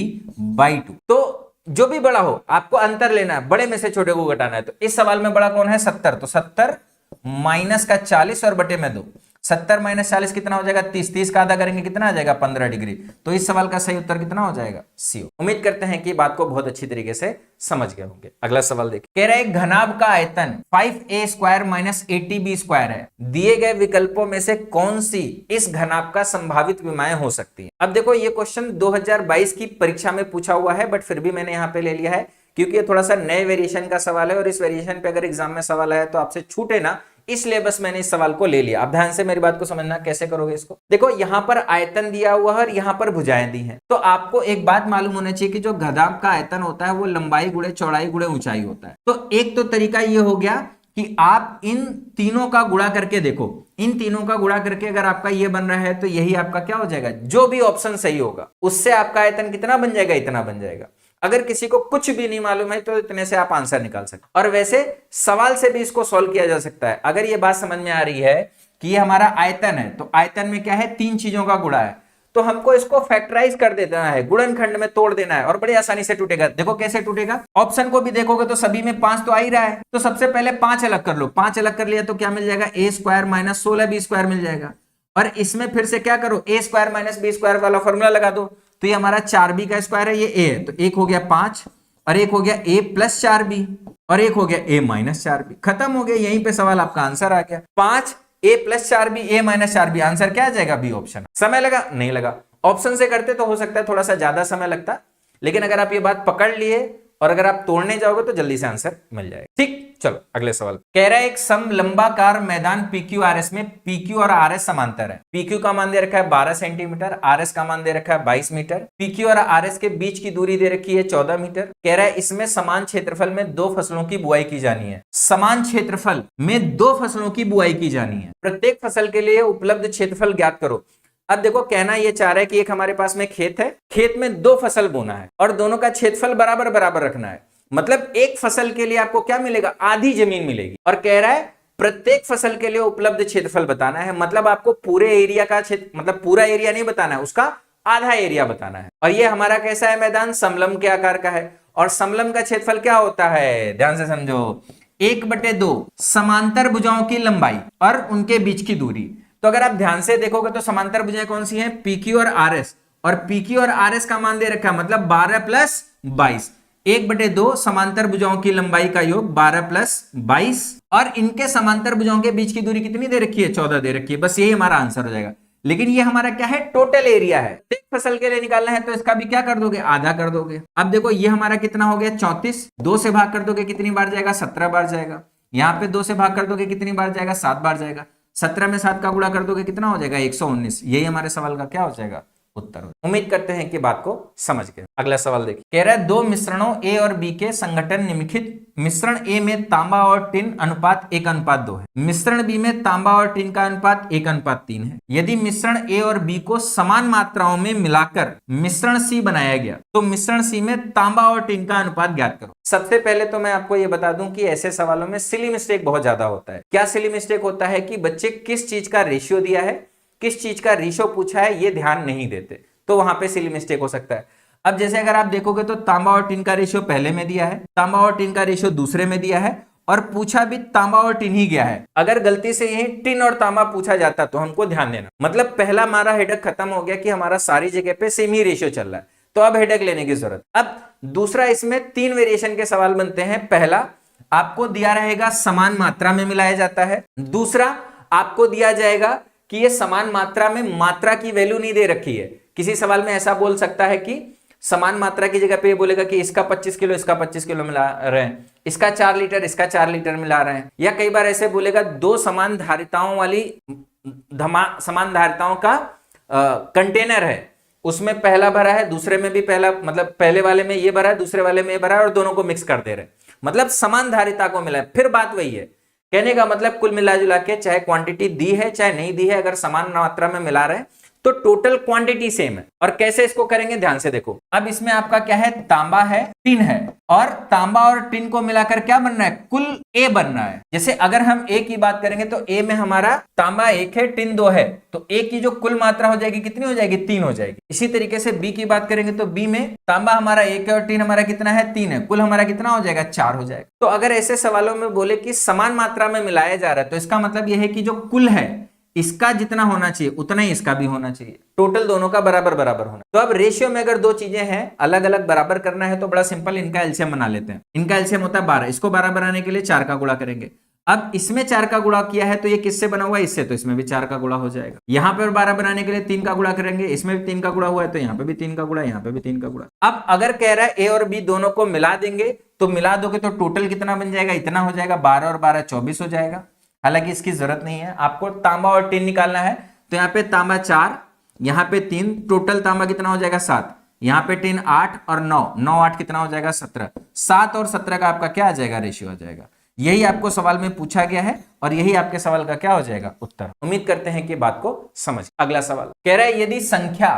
[SPEAKER 1] बाई 2। तो जो भी बड़ा हो आपको अंतर लेना है, बड़े में से छोटे को घटाना है। तो इस सवाल में बड़ा कौन है 70, तो 70 माइनस का 40 और बटे में 2, 70 माइनस 40 कितना हो जाएगा 30, 30 का आधा करेंगे कितना आ जाएगा 15 डिग्री। तो इस सवाल का सही उत्तर कितना हो जाएगा C। उम्मीद करते हैं कि बात को बहुत अच्छी तरीके से समझ गए होंगे। अगला सवाल देखिए, कह रहा है घनाभ का आयतन 5a² माइनस 80b² है, दिए गए विकल्पों में से कौन सी इस घनाभ का संभावित विमाएं हो सकती है। अब देखो ये क्वेश्चन 2022 की परीक्षा में पूछा हुआ है, बट फिर भी मैंने यहाँ पे ले लिया है क्योंकि ये थोड़ा सा नए वेरिएशन का सवाल है और इस वेरिएशन पे अगर एग्जाम में सवाल आया तो आपसे छूटे ना, इसलिए बस मैंने इस सवाल को ले लिया। अब ध्यान से मेरी बात को समझना, कैसे करोगे इसको। देखो यहाँ पर आयतन दिया हुआ है और यहाँ पर भुजाएं दी हैं, तो आपको एक बात मालूम होना चाहिए कि जो घनाभ का आयतन होता है वो लंबाई गुणे चौड़ाई गुणे ऊंचाई होता है। तो एक तो तरीका ये हो गया कि आप इन तीनों का गुणा करके देखो, इन तीनों का गुणा करके अगर आपका ये बन रहा है तो यही आपका क्या हो जाएगा, जो भी ऑप्शन सही होगा उससे आपका आयतन कितना बन जाएगा, इतना बन जाएगा। अगर किसी को कुछ भी नहीं मालूम है तो इतने से आप आंसर निकाल सकते। और वैसे सवाल से भी इसको सॉल्व किया जा सकता है। अगर ये बात समझ में आ रही है कि ये हमारा आयतन है तो आयतन में क्या है, तीन चीजों का गुणा है, तो हमको इसको फैक्टराइज कर देना है, गुणनखंड में तोड़ देना है और बड़ी आसानी से टूटेगा। देखो कैसे टूटेगा, ऑप्शन को भी देखोगे तो सभी में 5 तो आ ही रहा है, तो सबसे पहले 5 अलग कर लो, 5 अलग कर लिया तो क्या मिल जाएगा, a² माइनस 16b² मिल जाएगा। और इसमें फिर से क्या करो, a² माइनस b² वाला फॉर्मूला लगा दो, तो ये हमारा 4b का स्क्वायर है, ये a है, तो एक हो गया 5 और एक हो गया a प्लस 4b और एक हो गया a माइनस 4b। खत्म हो गया, यहीं पे सवाल आपका आंसर आ गया। 5 a plus 4b a minus 4b, answer क्या आ जाएगा, बी ऑप्शन। समय लगा, नहीं लगा। ऑप्शन से करते तो हो सकता है थोड़ा सा ज्यादा समय लगता, लेकिन अगर आप ये बात पकड़ लिए और अगर आप तोड़ने जाओगे तो जल्दी से आंसर मिल जाएगा। ठीक, चलो अगले सवाल। कह रहा है एक समलंबाकार मैदान PQRS में PQ और RS समांतर है। PQ का मान दे रखा है 12 सेंटीमीटर, RS का मान दे रखा है 22 मीटर। PQ और RS के बीच की दूरी दे रखी है 14 मीटर। कह रहा है इसमें समान क्षेत्रफल में 2 फसलों की बुआई की जानी है। समान क्षेत्रफल में 2 फसलों की बुआई की जानी है। प्रत्येक फसल के लिए उपलब्ध क्षेत्रफल ज्ञात करो। अब देखो कहना ये चाह रहा है कि एक हमारे पास में खेत है, खेत में 2 फसल बोना है और दोनों का क्षेत्रफल बराबर बराबर रखना है। मतलब एक फसल के लिए आपको क्या मिलेगा, आधी जमीन मिलेगी। और कह रहा है प्रत्येक फसल के लिए उपलब्ध क्षेत्रफल बताना है। मतलब आपको पूरे एरिया का क्षेत्र, मतलब पूरा एरिया नहीं बताना है, उसका आधा एरिया बताना है। और ये हमारा कैसा है मैदान, समलंब के आकार का है। और समलंब का क्षेत्रफल क्या होता है, ध्यान से समझो, 1/2 समांतर भुजाओं की लंबाई और उनके बीच की दूरी। तो अगर आप ध्यान से देखोगे तो समांतर भुजाएं कौन सी हैं, PQ और RS। और PQ और RS का मान दे रखा है, मतलब 12 + 22। 1/2 समांतर भुजाओं की लंबाई का योग 12 + 22 और इनके समांतर भुजाओं के बीच की दूरी कितनी दे रखी है, 14 दे रखी है। बस यही हमारा आंसर हो जाएगा। लेकिन ये हमारा क्या है, टोटल एरिया है। एक फसल के लिए निकालना है तो इसका भी क्या कर दोगे, आधा कर दोगे। अब देखो ये हमारा कितना हो गया 34, 2 से भाग कर दोगे कितनी बार जाएगा, 17 बार जाएगा। यहाँ पे 2 से भाग कर दोगे कितनी बार जाएगा, 7 बार जाएगा। 17 में 7 का गुणा कर दोगे कितना हो जाएगा, 119। यही हमारे सवाल का क्या हो जाएगा, उत्तर। उम्मीद करते हैं कि बात को समझ गए। अगला सवाल देखिए, कह रहा है 2 मिश्रणों A और B के संघटन निम्नलिखित मिश्रण A में तांबा और टिन अनुपात 1:2 है। मिश्रण B में तांबा और टिन का अनुपात 1:3 है। यदि मिश्रण A और B को समान मात्राओं में मिलाकर मिश्रण C बनाया गया तो मिश्रण C में तांबा और टिन का अनुपात ज्ञात करो। सबसे पहले तो मैं आपको यह बता दूं कि ऐसे सवालों में सिली मिस्टेक बहुत ज्यादा होता है। क्या सिली मिस्टेक होता है कि बच्चे किस चीज का रेशियो दिया है, किस चीज का रेशो पूछा है, ये ध्यान नहीं देते, तो वहां पे सिली मिस्टेक हो सकता है। अब जैसे अगर आप देखोगे तो तांबा और टिन का रेशियो पहले में दिया है, तांबा और टिन का रेशियो दूसरे में दिया है और पूछा भी तांबा और टिन ही गया है। अगर गलती से यही टिन और तांबा पूछा जाता तो हमको ध्यान देना, मतलब पहला हमारा हेडक खत्म हो गया कि हमारा सारी जगह पे सेम ही रेशियो चल रहा है, तो अब हेडक लेने की जरूरत। अब दूसरा, इसमें 3 वेरिएशन के सवाल बनते हैं। पहला आपको दिया रहेगा समान मात्रा में मिलाया जाता है। दूसरा आपको दिया जाएगा कि ये समान मात्रा में मात्रा की वैल्यू नहीं दे रखी है। किसी सवाल में ऐसा बोल सकता है कि समान मात्रा की जगह पे ये बोलेगा कि इसका 25 किलो इसका 25 किलो मिला रहे हैं, इसका 4 लीटर इसका 4 लीटर मिला रहे हैं। या कई बार ऐसे बोलेगा 2 समान धारिताओं वाली समान धारिताओं का कंटेनर है, उसमें पहला भरा है, दूसरे में भी पहला, मतलब पहले वाले में ये भरा है, दूसरे वाले में ये भरा है और दोनों को मिक्स कर दे रहे हैं, मतलब समान धारिता को मिला है। फिर बात वही है, कहने का मतलब कुल मिला जुला के चाहे क्वांटिटी दी है चाहे नहीं दी है, अगर समान मात्रा में मिला रहे हैं तो टोटल क्वांटिटी सेम है। और कैसे इसको करेंगे ध्यान से देखो। अब इसमें आपका क्या है, तांबा है, टिन है, और तांबा और टिन को मिलाकर क्या बनना है, कुल A बनना है। जैसे अगर हम A की बात करेंगे तो A में हमारा तांबा 1 है, टिन 2 है, तो A की जो कुल मात्रा हो जाएगी कितनी हो जाएगी, 3 हो जाएगी। इसी तरीके से B की बात करेंगे तो B में तांबा हमारा 1 है और टिन हमारा कितना है, 3 है, कुल हमारा कितना हो जाएगा, 4 हो जाएगा। तो अगर ऐसे सवालों में बोले कि समान मात्रा में मिलाया जा रहा है तो इसका मतलब यह है कि जो कुल है इसका जितना होना चाहिए उतना ही इसका भी होना चाहिए, टोटल दोनों का बराबर बराबर होना। तो अब रेशियो में अगर 2 चीजें हैं अलग अलग बराबर करना है तो बड़ा सिंपल, इनका एलसीएम बना लेते हैं। इनका एलसीएम होता है 12, इसको 12 बनाने के लिए 4 का गुणा करेंगे। अब इसमें 4 का गुणा किया है तो ये किससे बना हुआ है, इससे, तो इसमें भी 4 का गुणा हो जाएगा। यहाँ पर 12 बनाने के लिए 3 का गुणा करेंगे, इसमें भी 3 का गुणा हुआ है तो यहाँ पे भी 3 का गुणा, यहाँ पे भी 3 का गुणा। अब अगर कह रहा है A और B दोनों को मिला देंगे तो मिला दोगे तो टोटल कितना बन जाएगा, इतना हो जाएगा, 12 और 12 24 हो जाएगा। हालांकि इसकी जरूरत नहीं है, आपको तांबा और टिन निकालना है तो यहाँ पे तांबा 4, यहाँ पे 3, टोटल तांबा कितना हो जाएगा 7, यहाँ पे टिन 8 और 9, 9 8 कितना हो जाएगा 17, 7 और 17 का आपका क्या आ जाएगा, रेशियो आ जाएगा। यही आपको सवाल में पूछा गया है और यही आपके सवाल का क्या हो जाएगा, उत्तर। उम्मीद करते हैं कि बात को समझ। अगला सवाल कह रहा है यदि संख्या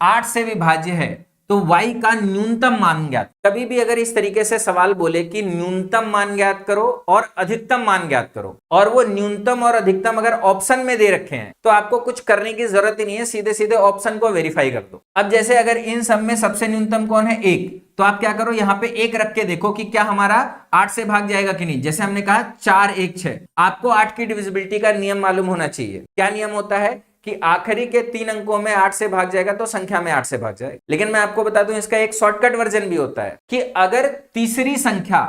[SPEAKER 1] 8 से विभाज्य है तो y का न्यूनतम मान ज्ञात। कभी भी अगर इस तरीके से सवाल बोले कि न्यूनतम मान ज्ञात करो और अधिकतम मान ज्ञात करो, और वो न्यूनतम और अधिकतम अगर ऑप्शन में दे रखे हैं तो आपको कुछ करने की जरूरत ही नहीं है, सीधे सीधे ऑप्शन को वेरीफाई कर दो। अब जैसे अगर इन सब में सबसे न्यूनतम कौन है, 1, तो आप क्या करो, यहाँ पे 1 रख के देखो कि क्या हमारा 8 से भाग जाएगा कि नहीं। जैसे हमने कहा 4 1 6, आपको 8 की डिविजिबिलिटी का नियम मालूम होना चाहिए। क्या नियम होता है कि आखिरी के 3 अंकों में 8 से भाग जाएगा तो संख्या में 8 से भाग जाएगा। लेकिन मैं आपको बता दूं इसका एक शॉर्टकट वर्जन भी होता है कि अगर तीसरी संख्या,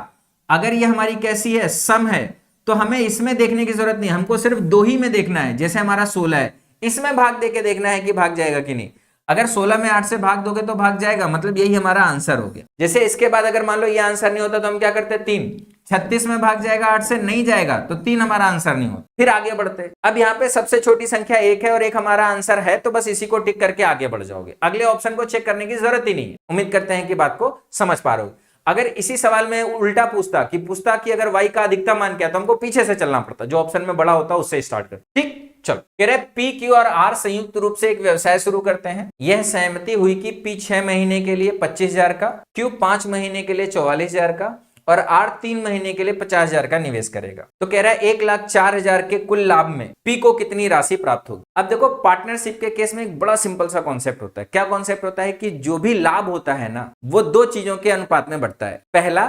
[SPEAKER 1] अगर ये हमारी कैसी है, सम है, तो हमें इसमें देखने की जरूरत नहीं, हमको सिर्फ 2 ही में देखना है। जैसे हमारा 16 है, इसमें भाग देके देखना है कि भाग जाएगा कि नहीं। अगर 16 में 8 से भाग दोगे तो भाग जाएगा, मतलब यही हमारा आंसर हो गया। जैसे इसके बाद अगर मान लो ये आंसर नहीं होता तो हम क्या करते हैं, 36 में भाग जाएगा 8 से, नहीं जाएगा तो 3 हमारा आंसर नहीं होता। फिर आगे बढ़ते, अब यहाँ पे सबसे छोटी संख्या 1 है और 1 हमारा आंसर है, तो बस इसी को टिक करके आगे बढ़ जाओगे, अगले ऑप्शन को चेक करने की जरूरत ही नहीं है। उम्मीद करते हैं कि बात को समझ पा रहे हो। अगर इसी सवाल में उल्टा पूछता कि अगर y का अधिकतम मान क्या, तो हमको पीछे से चलना पड़ता, जो ऑप्शन में बड़ा होता उससे स्टार्ट कर। ठीक, चलो कह रहे P, Q और R संयुक्त रूप से एक व्यवसाय शुरू करते हैं। यह सहमति हुई कि P 6 महीने के लिए 25,000 का, Q 5 महीने के लिए 44,000 का और R 3 महीने के लिए 50,000 का निवेश करेगा। तो कह रहा है 1,04,000 के कुल लाभ में P को कितनी राशि प्राप्त होगी। अब देखो पार्टनरशिप के केस में एक बड़ा सिंपल सा कॉन्सेप्ट होता है। क्या कॉन्सेप्ट होता है कि जो भी लाभ होता है ना, वो दो चीजों के अनुपात में बढ़ता है। पहला,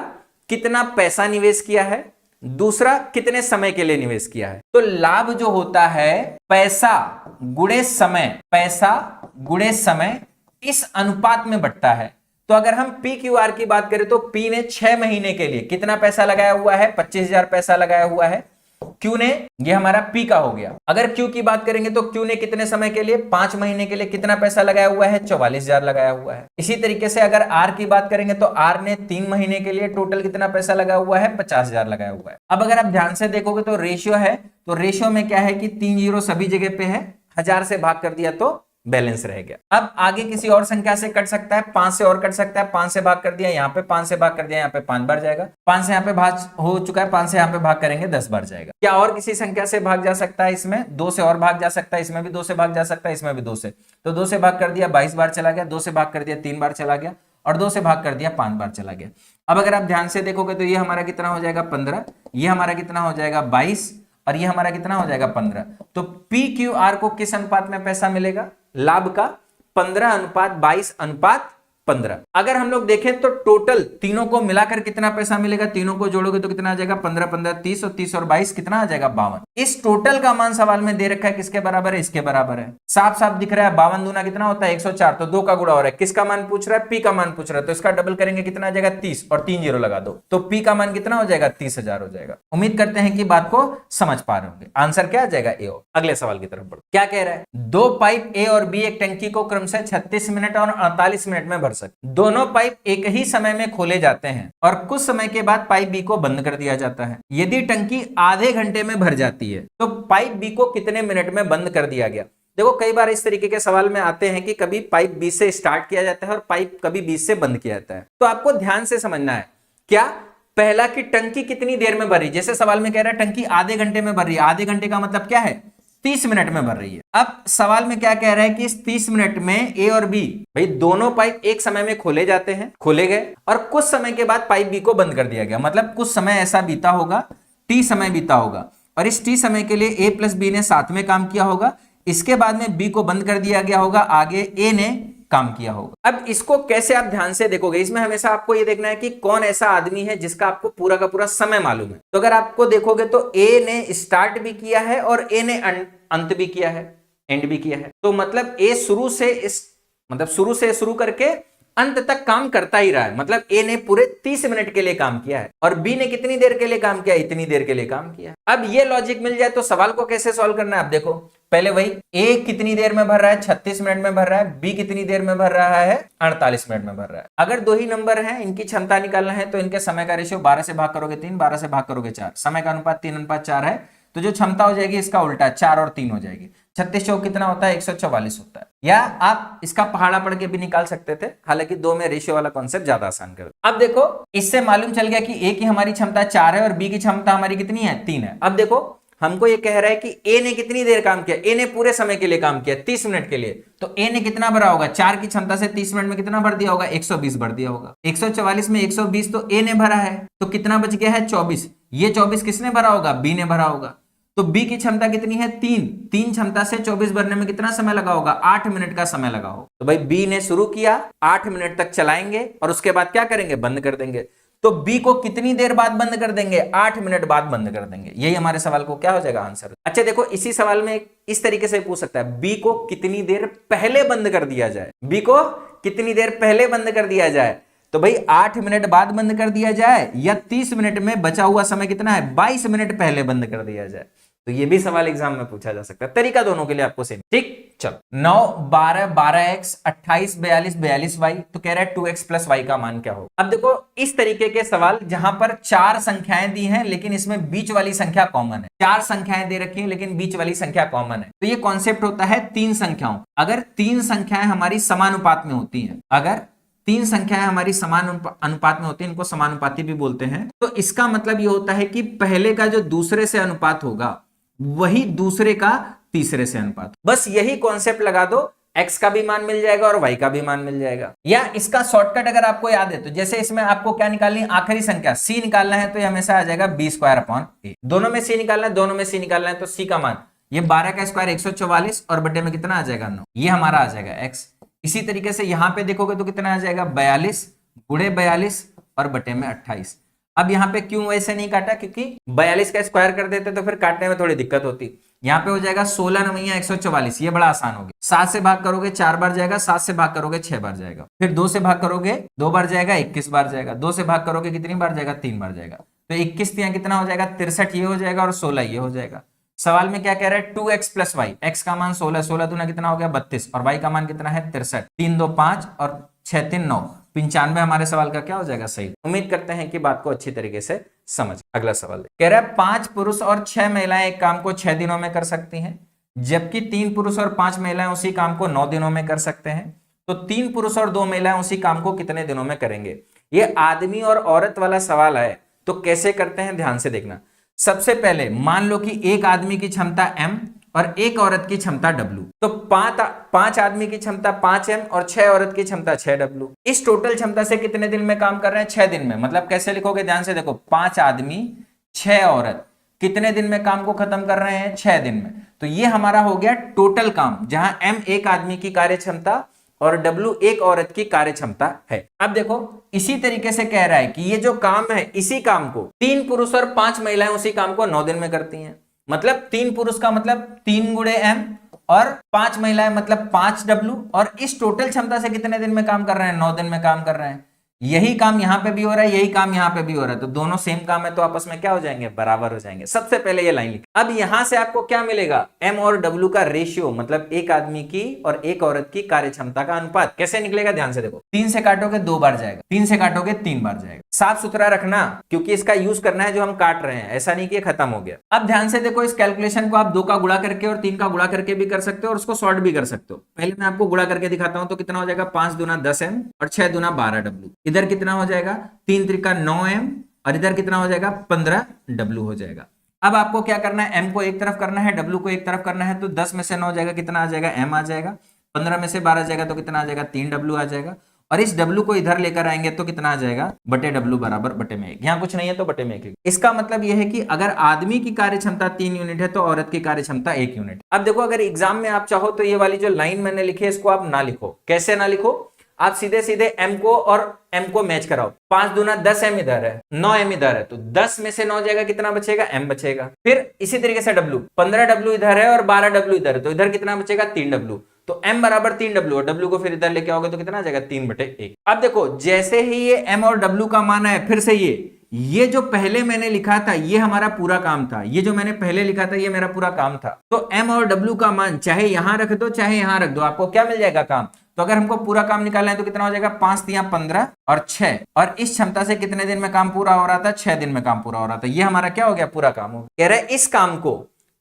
[SPEAKER 1] कितना पैसा निवेश किया है, दूसरा कितने समय के लिए निवेश किया है। तो लाभ जो होता है पैसा गुणे समय इस अनुपात में बढ़ता है। तो अगर हम पी क्यू आर की बात करें तो पी ने 6 महीने के लिए कितना पैसा लगाया हुआ है, 25,000 पैसा लगाया हुआ है। क्यू ने, ये हमारा पी का हो गया। अगर क्यू की बात करेंगे तो क्यू ने कितने समय के लिए, 5 महीने के लिए कितना पैसा लगाया हुआ है, 44,000 लगाया हुआ है। इसी तरीके से अगर आर की बात करेंगे तो आर ने 3 महीने के लिए टोटल कितना पैसा लगाया हुआ है, 50,000 लगाया हुआ है। अब अगर आप ध्यान से देखोगे तो रेशियो है, तो रेशियो में क्या है कि 3 जीरो सभी जगह पे है, 1000 से भाग कर दिया तो बैलेंस रह गया। अब आगे किसी और संख्या से कट सकता है, 5 से और कट सकता है, 5 से भाग कर दिया, यहाँ पे 5 से भाग कर दिया, यहाँ पे 5 बार जाएगा, 5 से यहाँ पे भाग हो चुका है, 5 से यहाँ पे भाग करेंगे 10 बार जाएगा। क्या और किसी संख्या से भाग जा सकता है, इसमें 2 से और भाग जा सकता है, इसमें भी 2 से भाग जा सकता है, इसमें भी 2 से, तो 2 से भाग कर दिया 22 बार चला गया, 2 से भाग कर दिया 3 बार चला गया और 2 से भाग कर दिया 5 बार चला गया। अब अगर आप ध्यान से देखोगे तो ये हमारा कितना हो जाएगा 15, ये हमारा कितना हो जाएगा 22 और ये हमारा कितना हो जाएगा 15। तो पी क्यू आर को किस अनुपात में पैसा मिलेगा, लाभ का 15:22:15। अगर हम लोग देखें तो टोटल तीनों को मिलाकर कितना पैसा मिलेगा, तीनों को जोड़ोगे तो कितना आ जाएगा 15 15 30 और 30 और 22 कितना आ जाएगा 52। इस टोटल का मान सवाल में दे रखा है, किसके बराबर है, इसके बराबर है। साफ साफ दिख रहा है 52 दूना कितना होता है 104, तो 2 का गुणा हो रहा है। किसका मान पूछ रहा है, पी का मान पूछ रहा है, तो इसका डबल करेंगे कितना आ जाएगा 30 और 3 जीरो लगा दो तो पी का मान कितना हो जाएगा 30,000 हो जाएगा। उम्मीद करते हैं कि बात को समझ पा रहे होंगे। आंसर क्या आ जाएगा ए। अगले सवाल की तरफ बढ़ो। क्या कह रहा है, 2 पाइप ए और बी एक टंकी को क्रमशः 36 मिनट और 48 मिनट में भर सकते। दोनों पाइप एक ही समय में खोले जाते हैं और कुछ समय के बाद पाइप बी को बंद कर दिया जाता है। यदि टंकी आधे घंटे में भर जाती है तो पाइप बी को कितने मिनट में बंद कर दिया गया। देखो कई बार इस तरीके के सवाल में आते हैं कि कभी पाइप बी से स्टार्ट किया जाता है और पाइप कभी बी से बंद किया जाता है। तो आपको ध्यान से समझना है, क्या पहला कि टंकी कितनी देर में भर रही, जैसे सवाल में कह रहा है टंकी आधे घंटे में भर रही है, आधे घंटे का मतलब क्या है 30 मिनट में भर रही है। अब सवाल में क्या कह रहा है कि इस 30 मिनट में ए और बी, भाई दोनों पाइप एक समय में खोले जाते हैं, खोले गए और कुछ समय के बाद पाइप बी को बंद कर दिया गया। मतलब कुछ समय ऐसा बीता होगा, टी समय बीता होगा और इस टी समय के लिए ए प्लस बी ने साथ में काम किया होगा, इसके बाद में बी को बंद कर दिया गया होगा, आगे ए ने काम किया होगा। अब इसको कैसे आप ध्यान से देखोगे, इसमें हमेशा आपको ये देखना है कि कौन ऐसा आदमी है जिसका आपको पूरा का पूरा समय मालूम है। तो अगर आपको देखोगे तो ए ने स्टार्ट भी किया है और ए ने अंत भी किया है, एंड भी किया है। तो मतलब ए शुरू से शुरू करके अंत तक काम करता ही रहा है। मतलब ए ने पूरे 30 मिनट के लिए काम किया है और बी ने कितनी देर के लिए काम किया, इतनी देर के लिए काम किया। अब ये लॉजिक मिल जाए तो सवाल को कैसे सॉल्व करना है, आप देखो पहले वही ए कितनी देर में भर रहा है, 36 मिनट में भर रहा है, बी कितनी देर में भर रहा है, 48 मिनट में भर रहा है। अगर दो ही नंबर हैं, इनकी क्षमता निकालना है तो इनके समय का रेशियो 12 से भाग करोगे 3, 12 से भाग करोगे 4, समय का अनुपात 3:4 है। तो जो क्षमता हो जाएगी इसका उल्टा 4 और 3 हो जाएगी। 36 चौक कितना होता है 144 होता है। या आप इसका पहाड़ा पढ़ के भी निकाल सकते थे, हालांकि 2 में रेशियो वाला कॉन्सेप्ट ज्यादा आसान कर। अब देखो इससे मालूम चल गया कि ए की हमारी क्षमता 4 है और बी की क्षमता हमारी कितनी है 3 है। अब देखो हमको ये कह रहा है कि ए ने कितनी देर काम किया, ए ने पूरे समय के लिए काम किया 30 मिनट के लिए। तो ए ने कितना भरा होगा, 4 की क्षमता से 30 मिनट में कितना भर दिया होगा 120 भर दिया होगा। 144 में 120 तो ए ने भरा है, तो कितना बच गया है 24। ये 24 किसने भरा होगा, बी ने भरा होगा। तो बी की क्षमता कितनी है 3 क्षमता से 24 भरने में कितना समय लगा होगा, 8 मिनट का समय लगा होगा। तो भाई बी ने शुरू किया, 8 मिनट तक चलाएंगे और उसके बाद क्या करेंगे, बंद कर देंगे। तो बी को कितनी देर बाद बंद कर देंगे, 8 मिनट बाद बंद कर देंगे। यही हमारे सवाल को क्या हो जाएगा आंसर। अच्छा देखो इसी सवाल में इस तरीके से पूछ सकता है, बी को कितनी देर पहले बंद कर दिया जाए, बी को कितनी देर पहले बंद कर दिया जाए। तो भाई 8 मिनट बाद बंद कर दिया जाए या 30 मिनट में बचा हुआ समय कितना है 22 मिनट पहले बंद कर दिया जाए। तो ये भी सवाल एग्जाम में पूछा जा सकता है। तरीका दोनों के लिए आपको सेम। ठीक, चलो 9 12 12x 28 42 42y, तो कह रहा है 2x प्लस y का मान क्या होगा। अब देखो इस तरीके के सवाल जहां पर चार संख्याएं दी हैं लेकिन इसमें बीच वाली संख्या कॉमन है, चार संख्याएं दे रखी है लेकिन बीच वाली संख्या कॉमन है, तो ये कॉन्सेप्ट होता है तीन संख्याओं। अगर तीन संख्याएं हमारी समानुपात में होती हैं, अगर तीन संख्याएं हमारी समान अनुपात में होती हैं, इनको समानुपाती भी बोलते हैं, तो इसका मतलब ये होता है कि पहले का जो दूसरे से अनुपात होगा वही दूसरे का तीसरे से अनुपात। बस यही कॉन्सेप्ट लगा दो, x का भी मान मिल जाएगा और y का भी मान मिल जाएगा। या इसका शॉर्टकट अगर आपको याद है तो जैसे इसमें आपको क्या निकालनी, आखिरी संख्या c निकालना है, तो ये हमेशा आ जाएगा b²/a। दोनों में c निकालना है, दोनों में c निकालना है, तो c का मान ये 12 का स्क्वायर 144 और बटे में कितना आ जाएगा 9, ये हमारा आ जाएगा x। इसी तरीके से यहां पे देखोगे तो कितना आ जाएगा 42 गुणे 42 और बटे में 28। अब यहाँ पे क्यों वैसे नहीं काटा, क्योंकि 42 का स्क्वायर कर देते तो फिर काटने में थोड़ी दिक्कत होती। यहाँ पे हो जाएगा 16 9 144, ये बड़ा आसान हो गया। 7 से भाग करोगे 4 बार जाएगा, 7 से भाग करोगे 6 बार जाएगा, फिर 2 से भाग करोगे 2 बार जाएगा, 21 बार जाएगा, 2 से भाग करोगे कितनी बार जाएगा 3 बार जाएगा, तो 21 यहाँ कितना हो जाएगा 63, ये हो जाएगा और 16 ये हो जाएगा। सवाल में क्या कह रहा है 2x प्लस वाई, x का मान 16, 16 दूना कितना हो गया 32 और y का मान कितना है 63, 3 2 5 और 6 3 9, 95 हमारे सवाल का क्या हो जाएगा सही। उम्मीद करते हैं कि बात को अच्छी तरीके से समझ। अगला सवाल कह रहा है 5 पुरुष और 6 महिलाएं एक काम को 6 दिनों में कर सकती हैं, जबकि 3 पुरुष और 5 महिलाएं उसी काम को 9 दिनों में कर सकते हैं, तो 3 पुरुष और 2 महिलाएं उसी काम को कितने दिनों में करेंगे। ये आदमी और औरत वाला सवाल है, तो कैसे करते हैं ध्यान से देखना। सबसे पहले मान लो कि एक आदमी की क्षमता m और एक औरत की क्षमता W, तो 5 आदमी की क्षमता 5m और 6 औरत की क्षमता 6w। इस टोटल क्षमता से कितने दिन में काम कर रहे हैं 6 दिन में। मतलब कैसे लिखोगे ध्यान से देखो, 5 आदमी 6 औरत कितने दिन में काम को खत्म कर रहे हैं 6 दिन में। तो ये हमारा हो गया टोटल काम, जहां m एक आदमी की कार्य क्षमता और W एक औरत की कार्य क्षमता है। अब देखो इसी तरीके से कह रहा है कि ये जो काम है, इसी काम को 3 पुरुष और 5 महिलाएं उसी काम को 9 दिन में करती हैं। मतलब 3 पुरुष का मतलब 3 गुणे m और 5 महिलाएं मतलब 5w, और इस टोटल क्षमता से कितने दिन में काम कर रहे हैं 9 दिन में काम कर रहे हैं। यही काम यहां पे भी हो रहा है, यही काम यहां पे भी हो रहा है, तो दोनों सेम काम है, तो आपस में क्या हो जाएंगे बराबर हो जाएंगे। सबसे पहले ये लाइन लिखी। अब यहां से आपको क्या मिलेगा m और w का रेशियो, मतलब एक आदमी की और एक औरत की कार्य क्षमता का अनुपात। कैसे निकलेगा ध्यान से देखो, 3 से काटोगे 2 बार जाएगा, 3 से काटोगे 3 बार जाएगा। साफ सुथरा रखना, क्योंकि इसका यूज करना है जो हम काट रहे हैं, ऐसा नहीं कि खत्म हो गया। अब ध्यान से देखो, इस कैलकुलेशन को आप 2 का गुणा करके और 3 का गुणा करके भी कर सकते हो और उसको सॉर्ट भी कर सकते हो। पहले मैं आपको गुणा करके दिखाता हूं, तो कितना हो जाएगा 5 दूना 10m और 6 दूना 12w। इधर कितना हो जाएगा 3 त्रिका 9m और इधर कितना हो जाएगा 15w हो जाएगा। अब आपको क्या करना है, m को एक तरफ करना है, w को एक तरफ करना है, तो 10 में से 9 जाएगा कितना आ जाएगा m आ जाएगा, 15 में से 12 जाएगा तो कितना आ जाएगा 3w आ जाएगा, और इस w को इधर लेकर आएंगे तो कितना आ जाएगा बटे w बराबर बटे में 1। यहाँ कुछ नहीं है तो बटे में 1। इसका मतलब यह है कि अगर आदमी की कार्य क्षमता 3 यूनिट है तो औरत की कार्य क्षमता 1 यूनिट। अब देखो अगर एग्जाम में आप चाहो तो ये वाली जो लाइन मैंने लिखी है इसको आप ना लिखो। कैसे ना लिखो, आप सीधे सीधे m को और m को मैच कराओ। 5 दूना 10m इधर है, 9m इधर है, तो 10 में से 9 जाएगा कितना बचेगा m बचेगा। फिर इसी तरीके से w, 15w इधर है और 12w इधर है, तो इधर कितना बचेगा 3w, तो m बराबर 3w और w को फिर इधर लेके आओगे तो कितना आ जाएगा 3/1। अब देखो जैसे ही ये m और w का मान है, फिर से ये जो पहले मैंने लिखा था ये हमारा पूरा काम था, ये जो मैंने पहले लिखा था ये मेरा पूरा काम था। तो m और w का मान चाहे यहां रख दो चाहे यहां रख दो, आपको क्या मिल जाएगा काम। तो अगर हमको पूरा काम निकालना है तो कितना हो जाएगा 5 3 15 और 6, और इस क्षमता से कितने दिन में काम पूरा हो रहा था 6 दिन में काम पूरा हो रहा था। ये हमारा क्या हो गया पूरा काम हो गया। कह रहे इस काम को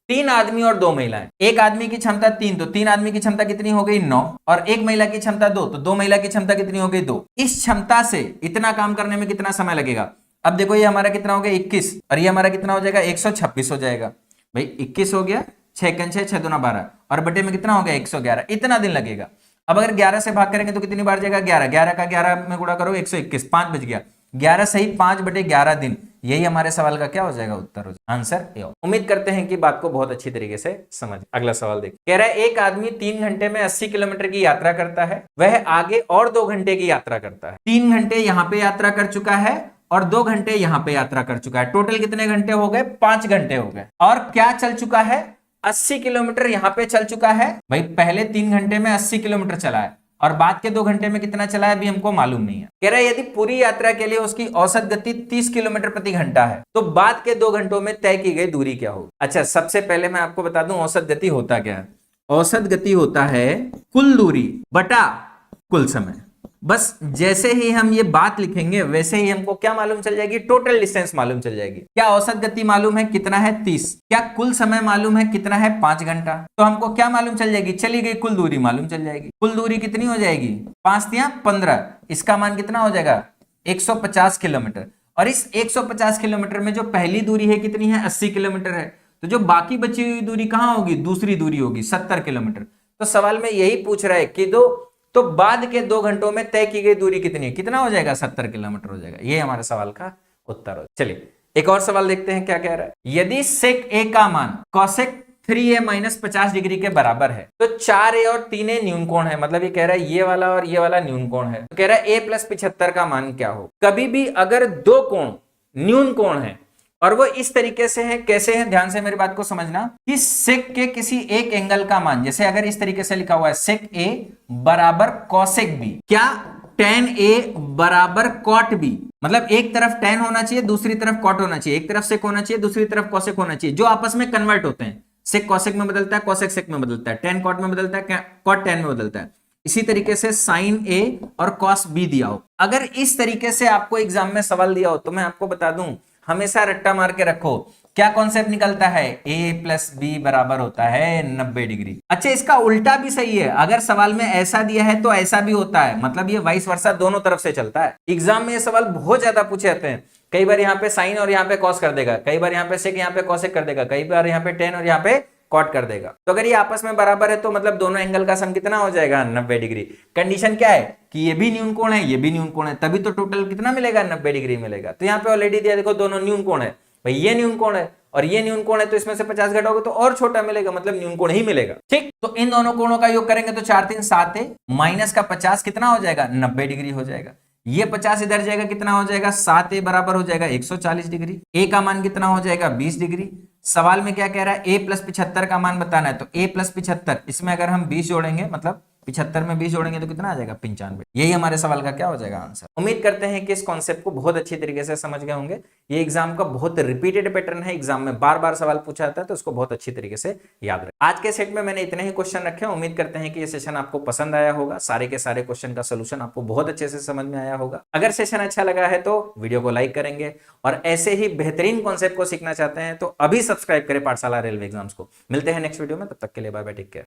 [SPEAKER 1] 3 आदमी और 2 महिलाएं, एक आदमी की क्षमता 3, तो 3 आदमी की क्षमता कितनी हो गई 9, और एक महिला की क्षमता 2, तो 2 महिला की क्षमता कितनी हो गई 2। इस क्षमता से इतना काम करने में कितना समय लगेगा। अब देखो ये हमारा कितना हो गया 21 और ये हमारा कितना हो जाएगा 126 हो जाएगा। भाई 21 हो गया, 6 × 6 6 दूना 12 और बटे में कितना हो गया 111, इतना दिन लगेगा। अब अगर 11 से भाग करेंगे तो कितनी बार जाएगा 11, 11 का 11 में गुणा करो 121, 5 बच गया, 11 सही 5/11 दिन। यही हमारे सवाल का क्या हो जाएगा उत्तर हो जाएगा, आंसर ए। उम्मीद करते हैं कि बात को बहुत अच्छी तरीके से समझ। अगला सवाल देखिए, कह रहा है एक आदमी 3 घंटे में 80 किलोमीटर की यात्रा करता है, वह आगे और 2 घंटे की यात्रा करता है। 3 घंटे यहाँ पे यात्रा कर चुका है और 2 घंटे यहाँ पे यात्रा कर चुका है। टोटल कितने घंटे हो गए 5 घंटे हो गए। और क्या चल चुका है 80 किलोमीटर यहाँ पे चल चुका है। भाई पहले 3 घंटे में 80 किलोमीटर चला है, और बाद के 2 घंटे में कितना चला है अभी हमको मालूम नहीं है। कह रहा है यदि पूरी यात्रा के लिए उसकी औसत गति 30 किलोमीटर प्रति घंटा है तो बाद के 2 घंटों में तय की गई दूरी क्या होगी। अच्छा, सबसे पहले मैं आपको बता दूं औसत गति होता क्या है। औसत गति होता है कुल दूरी बटा कुल समय। बस जैसे ही हम ये बात लिखेंगे वैसे ही हमको क्या मालूम चल जाएगी, टोटल डिस्टेंस मालूम चल जाएगी। क्या औसत गति मालूम है कितना है 30, क्या कुल समय मालूम है कितना है 5 घंटा, तो हमको क्या मालूम चल जाएगी, चली गई कुल दूरी मालूम चल जाएगी। कुल दूरी कितनी हो जाएगी 5 या 15, इसका मान कितना हो जाएगा 150 किलोमीटर। और इस 150 किलोमीटर में जो पहली दूरी है कितनी है 80 किलोमीटर है, तो जो बाकी बची हुई दूरी कहां होगी, दूसरी दूरी होगी 70 किलोमीटर। तो सवाल में यही पूछ रहा है कि तो बाद के 2 घंटों में तय की गई दूरी कितनी है, कितना हो जाएगा 70 किलोमीटर हो जाएगा। ये हमारे सवाल का उत्तर हो। चलिए एक और सवाल देखते हैं क्या कह रहा है। यदि सेक ए का मान कॉसेक 3a माइनस 50 डिग्री के बराबर है तो 4a और 3a न्यून कोण है, मतलब ये कह रहा है ये वाला और ये वाला न्यून कोण है। तो कह रहा है a प्लस 75 का मान क्या हो। कभी भी अगर 2 कोण न्यून कोण है और वो इस तरीके से है, कैसे है, ध्यान से मेरी बात को समझना कि सेक के किसी एक एंगल का मान, जैसे अगर इस तरीके से लिखा हुआ है सेक ए बराबर कॉसेक बी, क्या tan a बराबर कॉट बी, मतलब एक तरफ tan होना चाहिए दूसरी तरफ कॉट होना चाहिए, एक तरफ सेक होना चाहिए दूसरी तरफ कॉसेक होना चाहिए, जो आपस में कन्वर्ट होते हैं। सेक कॉसेक में बदलता है, कॉसेक सेक में बदलता है, tan कॉट में बदलता है, कॉट tan में बदलता है। इसी तरीके से साइन ए और कॉस बी दिया हो, अगर इस तरीके से आपको एग्जाम में सवाल दिया हो तो मैं आपको बता दूं हमेशा रट्टा मार के रखो, क्या कॉन्सेप्ट निकलता है a प्लस बी बराबर होता है 90 डिग्री। अच्छा, इसका उल्टा भी सही है, अगर सवाल में ऐसा दिया है तो ऐसा भी होता है, मतलब ये वाइस वर्सा दोनों तरफ से चलता है। एग्जाम में ये सवाल बहुत ज्यादा पूछे जाते हैं, कई बार यहाँ पे साइन और यहाँ पे कॉस कर देगा, कई बार यहाँ पे सेक यहाँ पे कॉसेक कर देगा, कई बार यहाँ पे टेन और यहाँ पे कॉट कर देगा। तो अगर ये आपस में बराबर है तो मतलब दोनों एंगल का सम कितना हो जाएगा 90 डिग्री। कंडीशन क्या है कि ये भी न्यून कोण है ये भी न्यून कोण है, तभी तो टोटल कितना मिलेगा 90 डिग्री मिलेगा। तो यहाँ पे ऑलरेडी दिया देखो दोनों न्यून कोण है, भाई ये न्यून कोण है और ये न्यून कोण है, तो इसमें से 50 घटाओगे तो और छोटा मिलेगा, मतलब न्यून कोण ही मिलेगा। ठीक, तो इन दोनों कोणों का योग करेंगे तो 4 3 7 है, माइनस का 50 कितना हो जाएगा 90 डिग्री हो जाएगा। ये 50 इधर जाएगा कितना हो जाएगा 7a बराबर हो जाएगा 140 डिग्री। a का मान कितना हो जाएगा 20 डिग्री। सवाल में क्या कह रहा है a प्लस 75 का मान बताना है, तो a प्लस 75 इसमें अगर हम 20 जोड़ेंगे, मतलब 75 में 20 जोड़ेंगे तो कितना आ जाएगा 95। यही हमारे सवाल का क्या हो जाएगा आंसर। उम्मीद करते हैं कि इस कॉन्सेप्ट को बहुत अच्छी तरीके से समझ गए होंगे। ये एग्जाम का बहुत रिपीटेड पैटर्न है, एग्जाम में बार बार सवाल पूछा जाता है, तो उसको बहुत अच्छी तरीके से याद रखें। आज के सेट में मैंने इतने ही क्वेश्चन रखे हैं, उम्मीद करते हैं कि ये सेशन आपको पसंद आया होगा, सारे के सारे क्वेश्चन का सोल्यूशन आपको बहुत अच्छे से समझ में आया होगा। अगर सेशन अच्छा लगा है तो वीडियो को लाइक करेंगे, और ऐसे ही बेहतरीन कॉन्सेप्ट को सीखना चाहते हैं तो अभी सब्सक्राइब करें पाठशाला रेलवे एग्जाम्स को। मिलते हैं नेक्स्ट वीडियो में, तब तक के लिए बाय बाय, टेक केयर।